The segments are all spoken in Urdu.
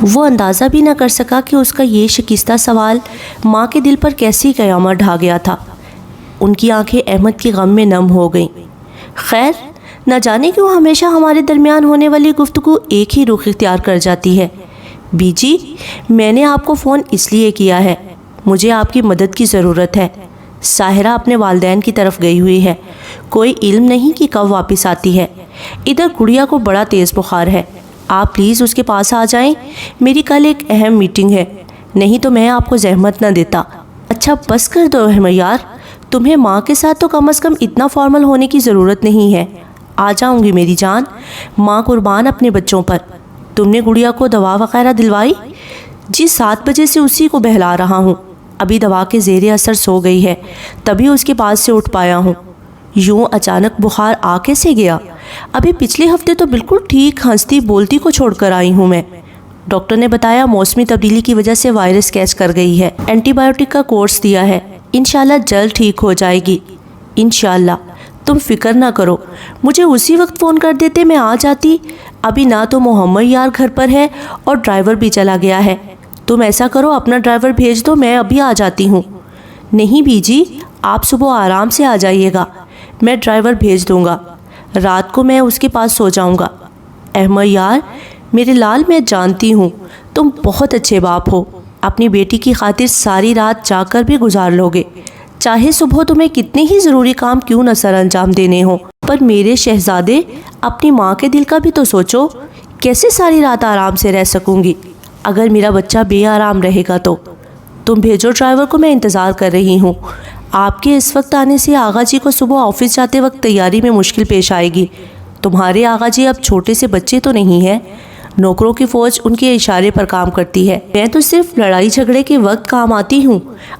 وہ اندازہ بھی نہ کر سکا کہ اس کا یہ شکستہ سوال ماں کے دل پر کیسی قیامت ڈھا گیا تھا۔ ان کی آنکھیں احمد کی غم میں نم ہو گئیں۔ خیر، نہ جانے کیوں ہمیشہ ہمارے درمیان ہونے والی گفتگو ایک ہی رخ اختیار کر جاتی ہے۔ بی جی، میں نے آپ کو فون اس لیے کیا ہے، مجھے آپ کی مدد کی ضرورت ہے۔ ساحرہ اپنے والدین کی طرف گئی ہوئی ہے، کوئی علم نہیں کہ کب واپس آتی ہے۔ ادھر گڑیا کو بڑا تیز بخار ہے، آپ پلیز اس کے پاس آ جائیں، میری کل ایک اہم میٹنگ ہے، نہیں تو میں آپ کو زحمت نہ دیتا۔ اچھا بس کر دو احمد یار، تمہیں ماں کے ساتھ تو کم از کم اتنا فارمل ہونے کی ضرورت نہیں ہے۔ آ جاؤں گی میری جان، ماں قربان اپنے بچوں پر۔ تم نے گڑیا کو دوا وغیرہ دلوائی؟ جی 7 بجے سے اسی کو بہلا رہا ہوں، ابھی دوا کے زیر اثر سو گئی ہے، تبھی اس کے پاس سے اٹھ پایا ہوں۔ یوں اچانک بخار آ کیسے گیا؟ ابھی پچھلے ہفتے تو بالکل ٹھیک ہنستی بولتی کو چھوڑ کر آئی ہوں میں۔ ڈاکٹر نے بتایا موسمی تبدیلی کی وجہ سے وائرس کیچ کر گئی ہے، اینٹی بائیوٹک کا کورس دیا ہے، انشاءاللہ جلد ٹھیک ہو جائے گی انشاءاللہ۔ تم فکر نہ کرو، مجھے اسی وقت فون کر دیتے میں آ جاتی۔ ابھی نہ تو محمد یار گھر پر ہے اور ڈرائیور بھی چلا گیا ہے۔ تم ایسا کرو اپنا ڈرائیور بھیج دو، میں ابھی آ جاتی ہوں۔ نہیں بی جی، آپ صبح آرام سے آ جائیے گا، میں ڈرائیور بھیج دوں گا، رات کو میں اس کے پاس سو جاؤں گا۔ احمد یار میرے لال، میں جانتی ہوں تم بہت اچھے باپ ہو، اپنی بیٹی کی خاطر ساری رات جاگ کر بھی گزار لوگے، چاہے صبح تمہیں کتنے ہی ضروری کام کیوں نہ سر انجام دینے ہوں۔ پر میرے شہزادے، اپنی ماں کے دل کا بھی تو سوچو، کیسے ساری رات آرام سے رہ سکوں گی اگر میرا بچہ بے آرام رہے گا تو؟ تم بھیجو ڈرائیور کو، میں انتظار کر رہی ہوں۔ آپ کے اس وقت آنے سے آغا جی کو صبح آفس جاتے وقت تیاری میں مشکل پیش آئے گی۔ تمہارے آغا جی اب چھوٹے سے بچے تو نہیں ہیں، نوکروں کی فوج ان کے اشارے پر کام کرتی ہے، میں تو صرف لڑائی جھگڑے کے وقت کام آتی ہوں۔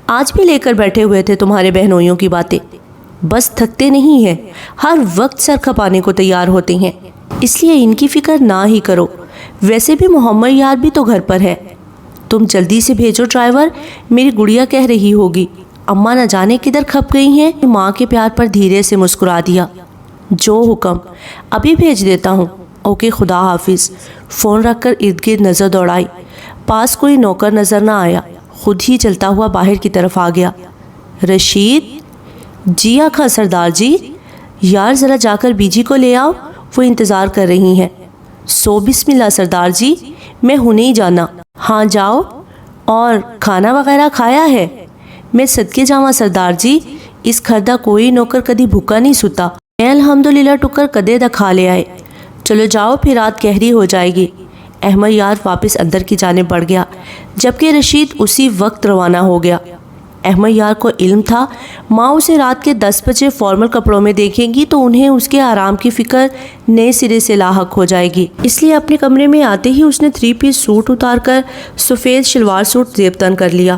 آج بھی لے کر بیٹھے ہوئے تھے تمہارے بہنوئیوں کی باتیں، بس تھکتے نہیں ہیں، ہر وقت سر کھپانے کو تیار ہوتے ہیں، اس لیے ان کی فکر نہ ہی کرو۔ ویسے بھی محمد یار بھی تو گھر پر ہے، تم جلدی سے بھیجو ڈرائیور، میری گڑیا کہہ رہی ہوگی اماں نہ جانے کدھر کھپ گئی ہیں۔ ماں کے پیار پر دھیرے سے مسکرا دیا۔ جو حکم، ابھی بھیج دیتا ہوں۔ اوکے، خدا حافظ۔ فون رکھ کر ارد گرد نظر دوڑائی، پاس کوئی نوکر نظر نہ آیا، خود ہی چلتا ہوا باہر کی طرف آ گیا۔ رشید؟ جی آقا سردار جی۔ یار ذرا جا کر بی جی کو لے آؤ، وہ انتظار کر رہی ہیں۔ سو بسم اللہ سردار جی، میں ہنے ہی جانا۔ ہاں جاؤ، اور کھانا وغیرہ کھایا ہے؟ میں صدقے جاواں سردار جی، اس کھردہ کوئی نوکر کدی بھوکا نہیں ستا، میں الحمدللہ ٹکر کدے دا کھا لے آئے۔ چلو جاؤ، پھر رات گہری ہو جائے گی۔ احمد یار واپس اندر کی جانب بڑھ گیا، جبکہ رشید اسی وقت روانہ ہو گیا۔ احمد یار کو علم تھا ماں اسے رات کے 10 بجے فارمل کپڑوں میں دیکھیں گی تو انہیں اس کے آرام کی فکر نئے سرے سے لاحق ہو جائے گی، اس لیے اپنے کمرے میں آتے ہی اس نے 3 پیس سوٹ اتار کر سفید شلوار سوٹ زیب تن کر لیا۔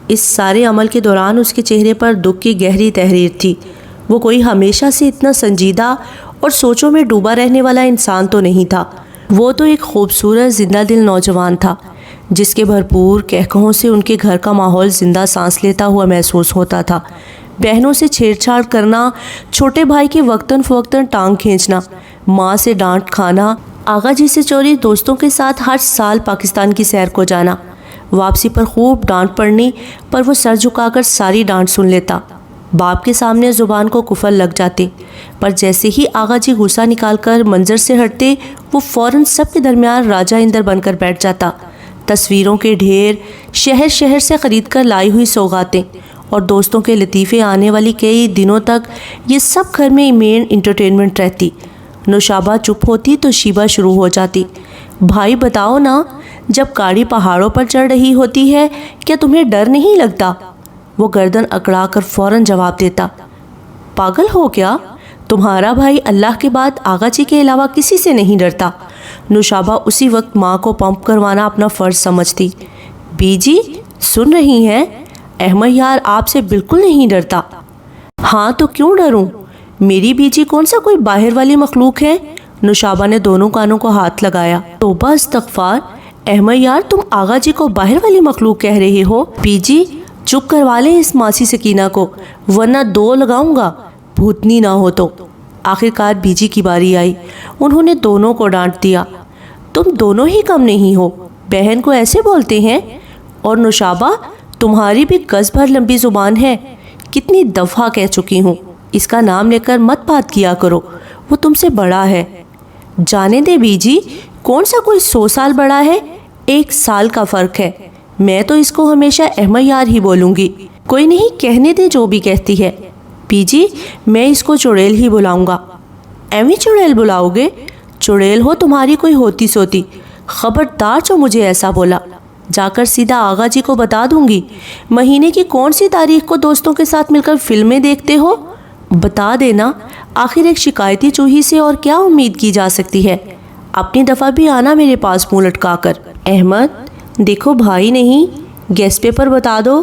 اس سارے عمل کے دوران اس کے چہرے پر دکھ کی گہری تحریر تھی۔ وہ کوئی ہمیشہ سے اتنا سنجیدہ اور سوچوں میں ڈوبا رہنے والا انسان تو نہیں تھا، وہ تو ایک خوبصورت زندہ دل نوجوان تھا جس کے بھرپور کہکہوں سے ان کے گھر کا ماحول زندہ سانس لیتا ہوا محسوس ہوتا تھا۔ بہنوں سے چھیڑ چھاڑ کرنا، چھوٹے بھائی کے وقتاً فوقتاً ٹانگ کھینچنا، ماں سے ڈانٹ کھانا، آغا جی سے چوری دوستوں کے ساتھ ہر سال پاکستان کی سیر کو جانا، واپسی پر خوب ڈانٹ پڑنی پر وہ سر جھکا کر ساری ڈانٹ سن لیتا۔ باپ کے سامنے زبان کو کفل لگ جاتے، پر جیسے ہی آغا جی غصہ نکال کر منظر سے ہٹتے وہ فوراً سب کے درمیان راجہ اندر بن کر بیٹھ جاتا۔ تصویروں کے ڈھیر، شہر شہر سے خرید کر لائی ہوئی سوغاتیں اور دوستوں کے لطیفے آنے والی کئی دنوں تک یہ سب گھر میں مین انٹرٹینمنٹ رہتی۔ نوشابہ چپ ہوتی تو شیبہ شروع ہو جاتی۔ بھائی بتاؤ نا، جب گاڑی پہاڑوں پر چڑھ رہی ہوتی ہے کیا تمہیں ڈر نہیں لگتا؟ وہ گردن اکڑا کر فوراً جواب دیتا، پاگل ہو کیا؟ تمہارا بھائی اللہ کے بعد آغا جی کے علاوہ کسی سے نہیں ڈرتا۔ نوشابہ اسی وقت ماں کو پمپ کروانا اپنا فرض سمجھتی۔ بی جی سن رہی ہیں، احمد یار آپ سے بالکل نہیں ڈرتا۔ ہاں تو کیوں ڈروں؟ میری بی جی کون سا کوئی باہر والی مخلوق ہے؟ نوشابہ نے دونوں کانوں کو ہاتھ لگایا۔ توبہ استغفار، احمد یار تم آغا جی کو باہر والی مخلوق کہہ رہے ہو؟ بی جی چپ کروا لیں اس ماسی سکینہ کو، ورنہ 2 لگاؤں گا، بھوتنی نہ ہو تو۔ آخر کار بی جی کی باری آئی، انہوں نے دونوں کو ڈانٹ دیا۔ تم دونوں ہی کم نہیں ہو، بہن کو ایسے بولتے ہیں؟ اور نوشابہ تمہاری بھی گز بھر لمبی زبان ہے، کتنی دفعہ کہہ چکی ہوں اس کا نام لے کر مت بات کیا کرو، وہ تم سے بڑا ہے۔ جانے دے بیجی، کون سا کوئی 100 سال بڑا ہے، 1 سال کا فرق ہے۔ میں تو اس کو ہمیشہ احمد یار ہی بولوں گی۔ کوئی نہیں، کہنے دے جو بھی کہتی ہے۔ بیجی میں اس کو چڑیل ہی بلاؤں گا۔ ایویں چڑیل بلاؤ گے؟ چڑیل ہو تمہاری کوئی ہوتی سوتی، خبردار جو مجھے ایسا بولا، جا کر سیدھا آغا جی کو بتا دوں گی۔ مہینے کی کون سی تاریخ کو دوستوں کے ساتھ مل کر فلمیں دیکھتے ہو؟ بتا دینا، آخر ایک شکایتی چوہی سے اور کیا امید کی جا سکتی ہے۔ اپنی دفعہ بھی آنا میرے پاس منہ لٹکا کر۔ احمد دیکھو بھائی نہیں، گیس پیپر بتا دو۔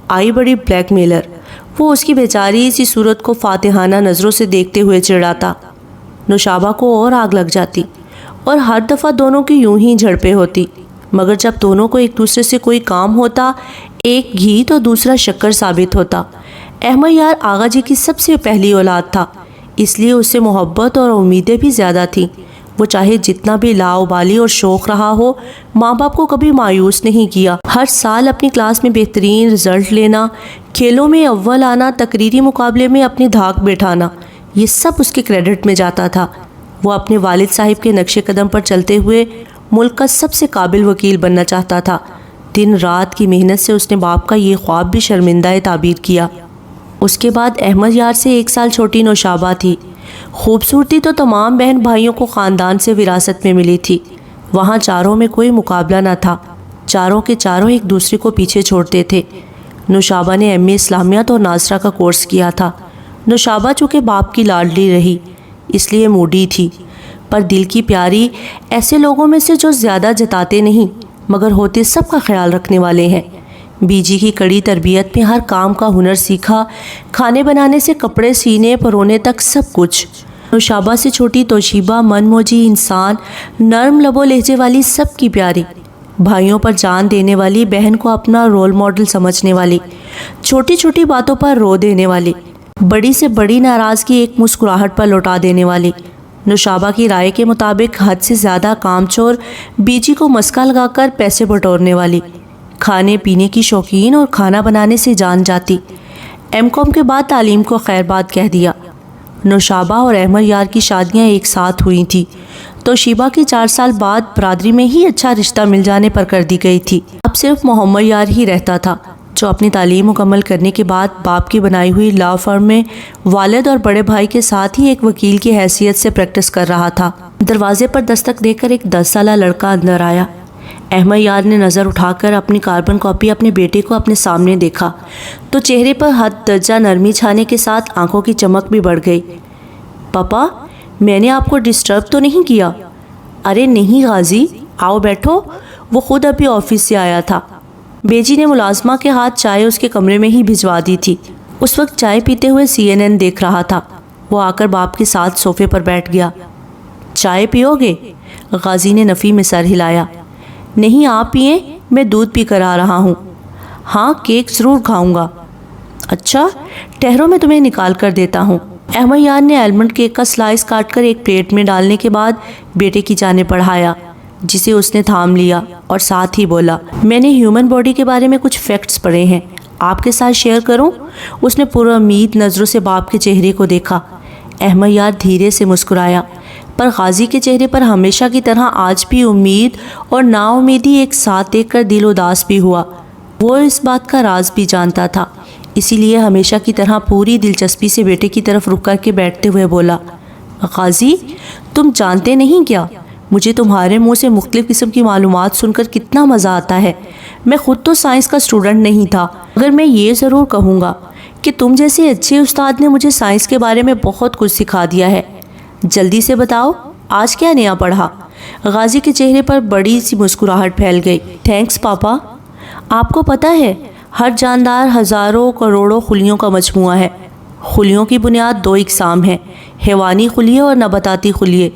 آئی بڑی بلیک میلر، وہ اس کی بیچاری سی صورت کو فاتحانہ نظروں سے دیکھتے ہوئے چڑھاتا۔ نوشابہ کو اور آگ لگ جاتی اور ہر دفعہ دونوں کی یوں ہی جھڑپیں ہوتی، مگر جب دونوں کو ایک دوسرے سے کوئی کام ہوتا، ایک گھی تو دوسرا شکر ثابت ہوتا۔ احمد یار آغا جی کی سب سے پہلی اولاد تھا، اس لیے اس سے محبت اور امیدیں بھی زیادہ تھیں۔ وہ چاہے جتنا بھی لاؤبالی اور شوق رہا ہو، ماں باپ کو کبھی مایوس نہیں کیا۔ ہر سال اپنی کلاس میں بہترین رزلٹ لینا، کھیلوں میں اول آنا، تقریری مقابلے میں اپنی دھاک بیٹھانا، یہ سب اس کے کریڈٹ میں جاتا تھا۔ وہ اپنے والد صاحب کے نقش قدم پر چلتے ہوئے ملک کا سب سے قابل وکیل بننا چاہتا تھا۔ دن رات کی محنت سے اس نے باپ کا یہ خواب بھی شرمندہ تعبیر کیا۔ اس کے بعد احمد یار سے 1 سال چھوٹی نوشابہ تھی۔ خوبصورتی تو تمام بہن بھائیوں کو خاندان سے وراثت میں ملی تھی۔ وہاں چاروں میں کوئی مقابلہ نہ تھا، چاروں کے چاروں ایک دوسرے کو پیچھے چھوڑتے تھے۔ نوشابہ نے ایم اے اسلامیات اور ناظرہ کا کورس کیا تھا۔ نوشابہ چونکہ باپ کی لاڈلی رہی اس لیے موڈی تھی، پر دل کی پیاری، ایسے لوگوں میں سے جو زیادہ جتاتے نہیں مگر ہوتے سب کا خیال رکھنے والے ہیں۔ بیجی کی کڑی تربیت میں ہر کام کا ہنر سیکھا، کھانے بنانے سے کپڑے سینے پرونے تک سب کچھ۔ نوشابہ سے چھوٹی توشیبہ من موجی انسان، نرم لب و لہجے والی، سب کی پیاری، بھائیوں پر جان دینے والی، بہن کو اپنا رول ماڈل سمجھنے والی، چھوٹی چھوٹی باتوں پر رو دینے والی، بڑی سے بڑی ناراضگی ایک مسکراہٹ پر لوٹا دینے والی۔ نوشابہ کی رائے کے مطابق حد سے زیادہ کام چور، بیجی کو مسکا لگا کر پیسے بٹورنے والی، کھانے پینے کی شوقین اور کھانا بنانے سے جان جاتی۔ ایم کام کے بعد تعلیم کو خیر بات کہہ دیا۔ نوشابہ اور احمد یار کی شادیاں ایک ساتھ ہوئی تھیں، تو شیبہ کی 4 سال بعد برادری میں ہی اچھا رشتہ مل جانے پر کر دی گئی تھی۔ اب صرف محمد یار ہی رہتا تھا، جو اپنی تعلیم مکمل کرنے کے بعد باپ کی بنائی ہوئی لا فرم میں والد اور بڑے بھائی کے ساتھ ہی ایک وکیل کی حیثیت سے پریکٹس کر رہا تھا۔ دروازے پر دستک دے کر ایک 10 سالہ لڑکا اندر آیا۔ احمد یار نے نظر اٹھا کر اپنی کاربن کاپی اپنے بیٹے کو اپنے سامنے دیکھا تو چہرے پر حد درجہ نرمی چھانے کے ساتھ آنکھوں کی چمک بھی بڑھ گئی۔ پاپا، میں نے آپ کو ڈسٹرب تو نہیں کیا؟ ارے نہیں غازی، آؤ بیٹھو، وہ خود ابھی آفس سے آیا تھا۔ بیجی نے ملازمہ کے ہاتھ چائے اس کے کمرے میں ہی بھجوا دی تھی۔ اس وقت چائے پیتے ہوئے CNN دیکھ رہا تھا۔ وہ آ کر باپ کے ساتھ صوفے پر بیٹھ گیا۔ چائے پیو گے؟ غازی نے نفی میں سر ہلایا۔ نہیں آپ پئیں، میں دودھ پی کر آ رہا ہوں۔ ہاں کیک ضرور کھاؤں گا۔ اچھا ٹھہرو، میں تمہیں نکال کر دیتا ہوں۔ احمد یار نے آلمنڈ کیک کا سلائس کاٹ کر ایک پلیٹ میں ڈالنے کے بعد بیٹے کی جانب بڑھایا، جسے اس نے تھام لیا اور ساتھ ہی بولا، میں نے ہیومن باڈی کے بارے میں کچھ فیکٹس پڑھے ہیں، آپ کے ساتھ شیئر کروں؟ اس نے پر امید نظروں سے باپ کے چہرے کو دیکھا۔ احمد یار دھیرے سے مسکرایا، پر غازی کے چہرے پر ہمیشہ کی طرح آج بھی امید اور نا امیدی ایک ساتھ دیکھ کر دل اداس بھی ہوا۔ وہ اس بات کا راز بھی جانتا تھا، اسی لیے ہمیشہ کی طرح پوری دلچسپی سے بیٹے کی طرف رک کر کے بیٹھتے ہوئے بولا، غازی تم جانتے نہیں کیا، مجھے تمہارے منہ سے مختلف قسم کی معلومات سن کر کتنا مزہ آتا ہے۔ میں خود تو سائنس کا اسٹوڈنٹ نہیں تھا، مگر میں یہ ضرور کہوں گا کہ تم جیسے اچھے استاد نے مجھے سائنس کے بارے میں بہت کچھ سکھا دیا ہے۔ جلدی سے بتاؤ آج کیا نیا پڑھا؟ غازی کے چہرے پر بڑی سی مسکراہٹ پھیل گئی۔ تھینکس پاپا۔ آپ کو پتہ ہے ہر جاندار ہزاروں کروڑوں خلیوں کا مجموعہ ہے۔ خلیوں کی بنیاد 2 اقسام ہیں، حیوانی خلیے اور نباتاتی خلیے۔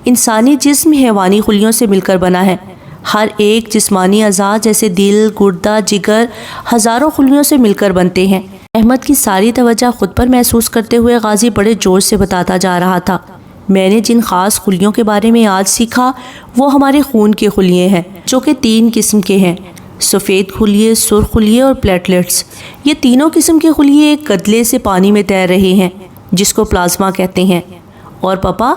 انسانی جسم حیوانی خلیوں سے مل کر بنا ہے۔ ہر ایک جسمانی اعضاء جیسے دل، گردہ، جگر ہزاروں خلیوں سے مل کر بنتے ہیں۔ احمد کی ساری توجہ خود پر محسوس کرتے ہوئے غازی بڑے جوش سے بتاتا جا رہا تھا، میں نے جن خاص خلیوں کے بارے میں آج سیکھا وہ ہمارے خون کے خلیے ہیں، جو کہ 3 قسم کے ہیں، سفید خلیے، سرخ خلیے اور پلیٹلیٹس۔ یہ تینوں قسم کے خلیے ایک کتلے سے پانی میں تیر رہے ہیں جس کو پلازما کہتے ہیں۔ اور پاپا،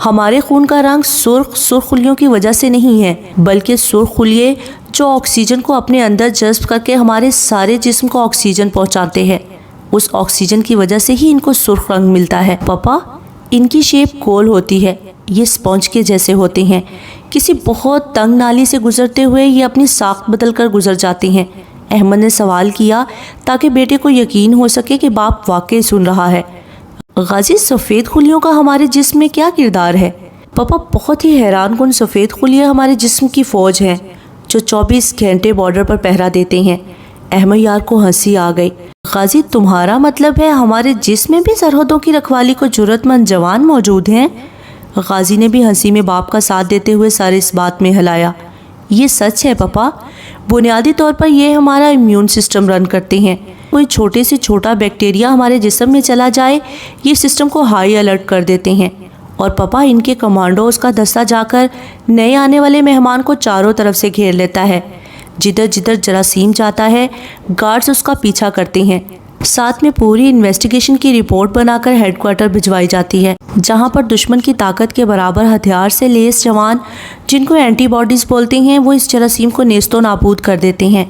ہمارے خون کا رنگ سرخ خلیوں کی وجہ سے نہیں ہے، بلکہ سرخ خلیے جو آکسیجن کو اپنے اندر جذب کر کے ہمارے سارے جسم کو آکسیجن پہنچاتے ہیں، اس آکسیجن کی وجہ سے ہی ان کو سرخ رنگ ملتا ہے۔ پاپا، ان کی شیپ گول ہوتی ہے، یہ اسپونج کے جیسے ہوتے ہیں، کسی بہت تنگ نالی سے گزرتے ہوئے یہ اپنی ساخت بدل کر گزر جاتے ہیں۔ احمد نے سوال کیا تاکہ بیٹے کو یقین ہو سکے کہ باپ واقعی سن رہا ہے۔ غازی، سفید خلیوں کا ہمارے جسم میں کیا کردار ہے؟ پاپا، بہت ہی حیران کن سفید خلیے ہمارے جسم کی فوج ہیں جو 24 گھنٹے بارڈر پر پہرا دیتے ہیں۔ احمد یار کو ہنسی آ گئی۔ غازی، تمہارا مطلب ہے ہمارے جسم میں بھی سرحدوں کی رکھوالی کو جرأت مند جوان موجود ہیں؟ غازی نے بھی ہنسی میں باپ کا ساتھ دیتے ہوئے سر اس بات میں ہلایا۔ یہ سچ ہے پاپا، بنیادی طور پر یہ ہمارا امیون سسٹم رن کرتے ہیں۔ کوئی چھوٹے سے چھوٹا بیکٹیریا ہمارے جسم میں چلا جائے، یہ سسٹم کو ہائی الرٹ کر دیتے ہیں، اور پاپا ان کے کمانڈوز کا دستہ جا کر نئے آنے والے مہمان کو چاروں طرف سے گھیر لیتا ہے۔ جدھر جدھر جراثیم جاتا ہے، گارڈز اس کا پیچھا کرتے ہیں۔ ساتھ میں پوری انویسٹیگیشن کی رپورٹ بنا کر ہیڈ کوارٹر بھجوائی جاتی ہے، جہاں پر دشمن کی طاقت کے برابر ہتھیار سے لیس جوان، جن کو اینٹی باڈیز بولتے ہیں، وہ اس جراثیم کو نیست و نابود کر دیتے ہیں۔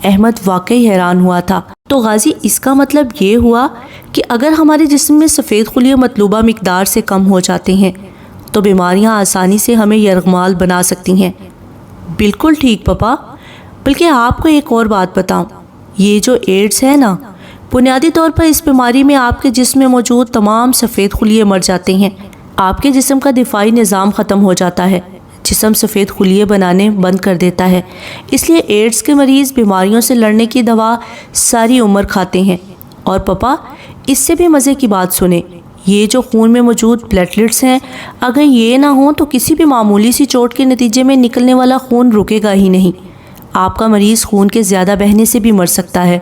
احمد واقعی حیران ہوا تھا۔ تو غازی، اس کا مطلب یہ ہوا کہ اگر ہمارے جسم میں سفید خلیے مطلوبہ مقدار سے کم ہو جاتے ہیں تو بیماریاں آسانی سے ہمیں یرغمال بنا سکتی ہیں۔ بالکل ٹھیک پاپا، بلکہ آپ کو ایک اور بات بتاؤں، یہ جو ایڈز ہے نا، بنیادی طور پر اس بیماری میں آپ کے جسم میں موجود تمام سفید خلیے مر جاتے ہیں، آپ کے جسم کا دفاعی نظام ختم ہو جاتا ہے، جسم سفید خلیے بنانے بند کر دیتا ہے۔ اس لیے ایڈز کے مریض بیماریوں سے لڑنے کی دوا ساری عمر کھاتے ہیں۔ اور پاپا، اس سے بھی مزے کی بات سنیں، یہ جو خون میں موجود پلیٹلیٹس ہیں، اگر یہ نہ ہوں تو کسی بھی معمولی سی چوٹ کے نتیجے میں نکلنے والا خون رکے گا ہی نہیں۔ آپ کا مریض خون کے زیادہ بہنے سے بھی مر سکتا ہے،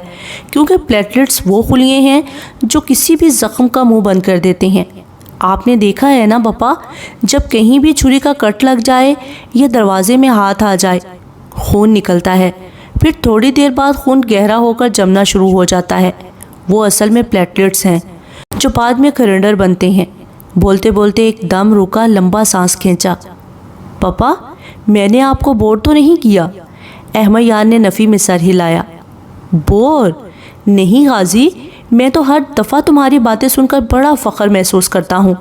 کیونکہ پلیٹلیٹس وہ خلیے ہیں جو کسی بھی زخم کا منہ بند کر دیتے ہیں۔ آپ نے دیکھا ہے نا پاپا، جب کہیں بھی چھری کا کٹ لگ جائے یا دروازے میں ہاتھ آ جائے، خون نکلتا ہے، پھر تھوڑی دیر بعد خون گہرا ہو کر جمنا شروع ہو جاتا ہے۔ وہ اصل میں پلیٹلیٹس ہیں جو بعد میں کرینڈر بنتے ہیں۔ بولتے بولتے ایک دم رکا، لمبا سانس کھینچا۔ پاپا، میں نے آپ کو بور تو نہیں کیا؟ احمد یار نے نفی میں سر ہلایا۔ بور نہیں غازی، میں تو ہر دفعہ تمہاری باتیں سن کر بڑا فخر محسوس کرتا ہوں۔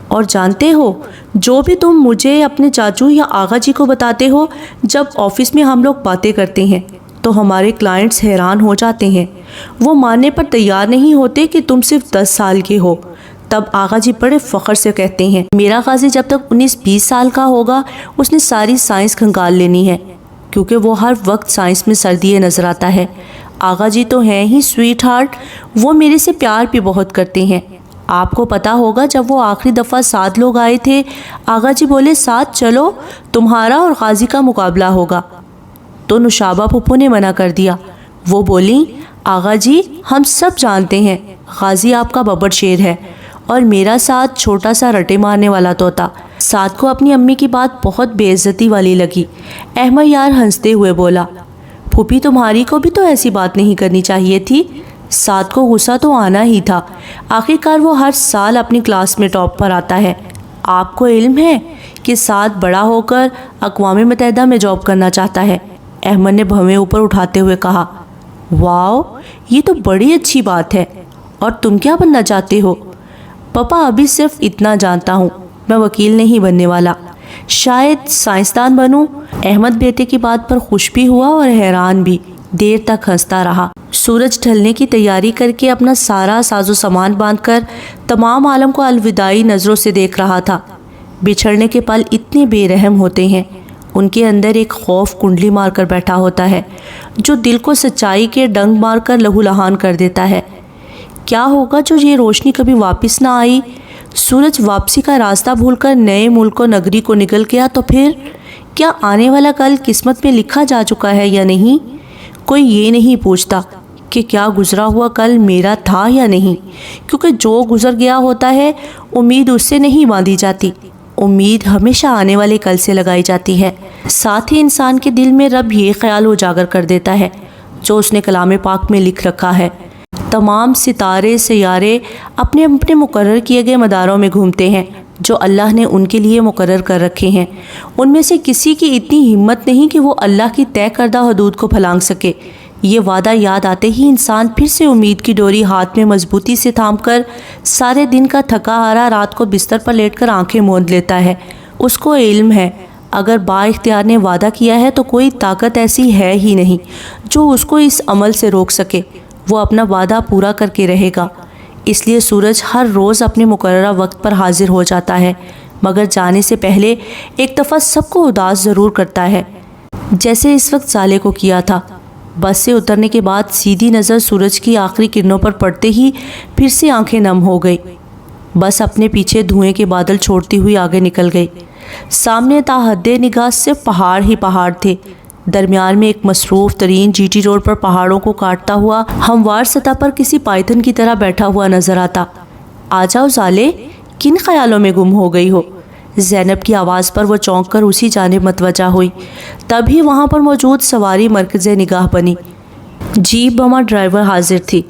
اور جانتے ہو، جو بھی تم مجھے، اپنے چاچو یا آغا جی کو بتاتے ہو، جب آفس میں ہم لوگ باتیں کرتے ہیں تو ہمارے کلائنٹس حیران ہو جاتے ہیں۔ وہ ماننے پر تیار نہیں ہوتے کہ تم صرف 10 سال کے ہو۔ تب آغا جی بڑے فخر سے کہتے ہیں، میرا غازی جب تک 19-20 سال کا ہوگا اس نے ساری سائنس کھنگال لینی ہے، کیونکہ وہ ہر وقت سائنس میں سر دیے نظر آتا ہے۔ آغا جی تو ہیں ہی سویٹ ہارٹ، وہ میرے سے پیار بھی بہت کرتے ہیں۔ آپ کو پتا ہوگا جب وہ آخری دفعہ 7 لوگ آئے تھے، آغا جی بولے 7 چلو، تمہارا اور غازی کا مقابلہ ہوگا۔ تو نشابہ پھپھو نے منع کر دیا۔ وہ بولیں، آغا جی ہم سب جانتے ہیں غازی آپ کا ببر شیر ہے اور میرا 7 چھوٹا سا رٹے مارنے والا طوطا۔ 7 کو اپنی امی کی بات بہت بے عزتی والی لگی۔ احمد یار ہنستے ہوئے بولا، پھوپھی تمہاری کو بھی تو ایسی بات نہیں کرنی چاہیے تھی۔ 7 کو غصہ تو آنا ہی تھا، آخرکار وہ ہر سال اپنی کلاس میں ٹاپ پر آتا ہے۔ آپ کو علم ہے کہ 7 بڑا ہو کر اقوام متحدہ میں جاب کرنا چاہتا ہے؟ احمد نے بھویں اوپر اٹھاتے ہوئے کہا۔ واو، یہ تو بڑی اچھی بات ہے۔ اور تم کیا بننا چاہتے ہو؟ پاپا، ابھی صرف اتنا جانتا ہوں، میں وکیل نہیں بننے والا، شاید سائنسدان بنوں۔ احمد بیٹے کی بات پر خوش بھی ہوا اور حیران بھی، دیر تک ہنستا رہا۔ سورج ڈھلنے کی تیاری کر کے اپنا سارا ساز و سامان باندھ کر تمام عالم کو الوداعی نظروں سے دیکھ رہا تھا۔ بچھڑنے کے پل اتنے بے رحم ہوتے ہیں، ان کے اندر ایک خوف کنڈلی مار کر بیٹھا ہوتا ہے جو دل کو سچائی کے ڈنگ مار کر لہو لہان کر دیتا ہے۔ کیا ہوگا جو یہ روشنی کبھی واپس نہ آئی؟ سورج واپسی کا راستہ بھول کر نئے ملک و نگری کو نکل گیا تو پھر کیا آنے والا کل قسمت میں لکھا جا چکا ہے یا نہیں؟ کوئی یہ نہیں پوچھتا کہ کیا گزرا ہوا کل میرا تھا یا نہیں، کیونکہ جو گزر گیا ہوتا ہے امید اس سے نہیں باندھی جاتی، امید ہمیشہ آنے والے کل سے لگائی جاتی ہے۔ ساتھ ہی انسان کے دل میں رب یہ خیال اجاگر کر دیتا ہے جو اس نے کلام پاک میں لکھ رکھا ہے، تمام ستارے سیارے اپنے اپنے مقرر کیے گئے مداروں میں گھومتے ہیں جو اللہ نے ان کے لیے مقرر کر رکھے ہیں، ان میں سے کسی کی اتنی ہمت نہیں کہ وہ اللہ کی طے کردہ حدود کو پھلانگ سکے۔ یہ وعدہ یاد آتے ہی انسان پھر سے امید کی ڈوری ہاتھ میں مضبوطی سے تھام کر سارے دن کا تھکا ہارا رات کو بستر پر لیٹ کر آنکھیں موند لیتا ہے۔ اس کو علم ہے اگر با اختیار نے وعدہ کیا ہے تو کوئی طاقت ایسی ہے ہی نہیں جو اس کو اس عمل سے روک سکے، وہ اپنا وعدہ پورا کر کے رہے گا۔ اس لیے سورج ہر روز اپنے مقررہ وقت پر حاضر ہو جاتا ہے، مگر جانے سے پہلے ایک دفعہ سب کو اداس ضرور کرتا ہے، جیسے اس وقت سالے کو کیا تھا۔ بس سے اترنے کے بعد سیدھی نظر سورج کی آخری کرنوں پر پڑتے ہی پھر سے آنکھیں نم ہو گئی۔ بس اپنے پیچھے دھوئیں کے بادل چھوڑتی ہوئی آگے نکل گئی۔ سامنے تا حد نگاہ صرف پہاڑ ہی پہاڑ تھے۔ درمیان میں ایک مصروف ترین جی ٹی روڈ پر پہاڑوں کو کاٹتا ہوا ہموار سطح پر کسی پائتھن کی طرح بیٹھا ہوا نظر آتا۔ آ جاؤ زالے، کن خیالوں میں گم ہو گئی ہو؟ زینب کی آواز پر وہ چونک کر اسی جانب متوجہ ہوئی۔ تبھی وہاں پر موجود سواری مرکز نگاہ بنی۔ جیپ بما ڈرائیور حاضر تھی۔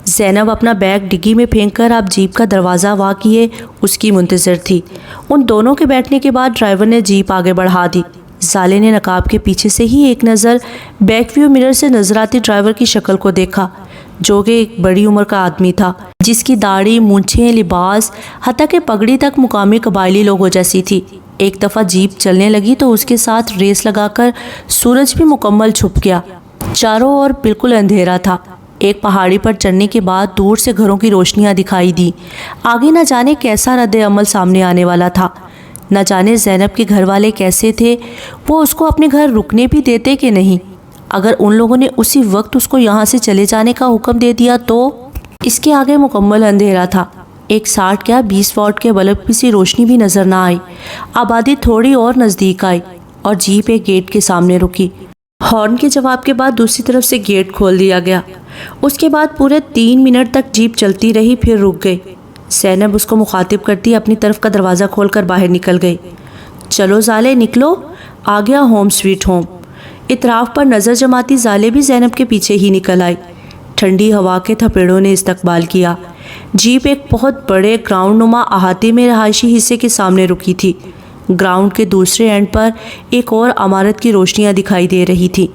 زینب اپنا بیگ ڈگی میں پھینک کر اب جیپ کا دروازہ وا کیے اس کی منتظر تھی۔ ان دونوں کے بیٹھنے کے بعد ڈرائیور نے جیپ آگے بڑھا دی۔ زالے نے نقاب کے پیچھے سے ہی ایک نظر بیک ویو مرر سے نظر آتی ڈرائیور کی شکل کو دیکھا، جو کہ ایک بڑی عمر کا آدمی تھا جس کی داڑھی، مونچھیں، لباس، حتیٰ کہ پگڑی تک مقامی قبائلی لوگوں جیسی تھی۔ ایک دفعہ جیپ چلنے لگی تو اس کے ساتھ ریس لگا کر سورج بھی مکمل چھپ گیا۔ چاروں اور بالکل اندھیرا تھا۔ ایک پہاڑی پر چڑھنے کے بعد دور سے گھروں کی روشنیاں دکھائی دی۔ آگے نہ جانے کیسا رد عمل سامنے آنے والا تھا، نہ جانے زینب کے گھر والے کیسے تھے، وہ اس کو اپنے گھر رکنے بھی دیتے کہ نہیں۔ اگر ان لوگوں نے اسی وقت اس کو یہاں سے چلے جانے کا حکم دے دیا تو اس کے آگے مکمل اندھیرا تھا۔ ایک 60 کیا 20 واٹ کے بلب کی سی روشنی بھی نظر نہ آئی۔ آبادی تھوڑی اور نزدیک آئی اور جیپ ایک گیٹ کے سامنے رکی۔ ہارن کے جواب کے بعد دوسری طرف سے گیٹ کھول دیا گیا۔ اس کے بعد پورے 3 منٹ تک جیپ چلتی رہی، پھر رک گئی۔ زینب اس کو مخاطب کرتی اپنی طرف کا دروازہ کھول کر باہر نکل گئی۔ چلو زالے نکلو، آ گیا ہوم سویٹ ہوم۔ اطراف پر نظر جماتی زالے بھی زینب کے پیچھے ہی نکل آئی۔ ٹھنڈی ہوا کے تھپیڑوں نے استقبال کیا۔ جیپ ایک بہت بڑے گراؤنڈ نما احاطے میں رہائشی حصے کے سامنے رکی تھی۔ گراؤنڈ کے دوسرے اینڈ پر ایک اور عمارت کی روشنیاں دکھائی دے رہی تھی،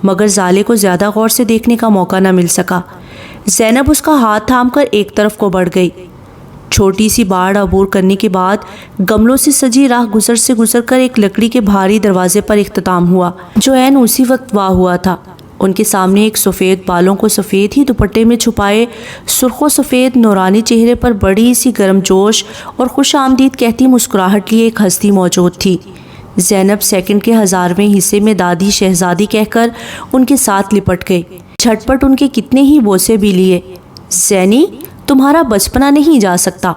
مگر زالے کو زیادہ غور سے دیکھنے کا موقع نہ مل سکا۔ زینب اس کا ہاتھ تھام کر ایک طرف کو بڑھ گئی۔ چھوٹی سی باڑ عبور کرنے کے بعد گملوں سے سجی راہ گزر کر ایک لکڑی کے بھاری دروازے پر اختتام ہوا جو عین اسی وقت واہ ہوا تھا۔ ان کے سامنے ایک سفید بالوں کو سفید ہی دوپٹے میں چھپائے، سرخ و سفید نورانی چہرے پر بڑی سی گرم جوش اور خوش آمدید کہتی مسکراہٹ لیے ایک ہستی موجود تھی۔ زینب سیکنڈ کے 1000ویں حصے میں دادی شہزادی کہہ کر ان کے ساتھ لپٹ گئی۔ جھٹپٹ ان کے کتنے ہی بوسے بھی لیے۔ زینی، تمہارا بچپنا نہیں جا سکتا،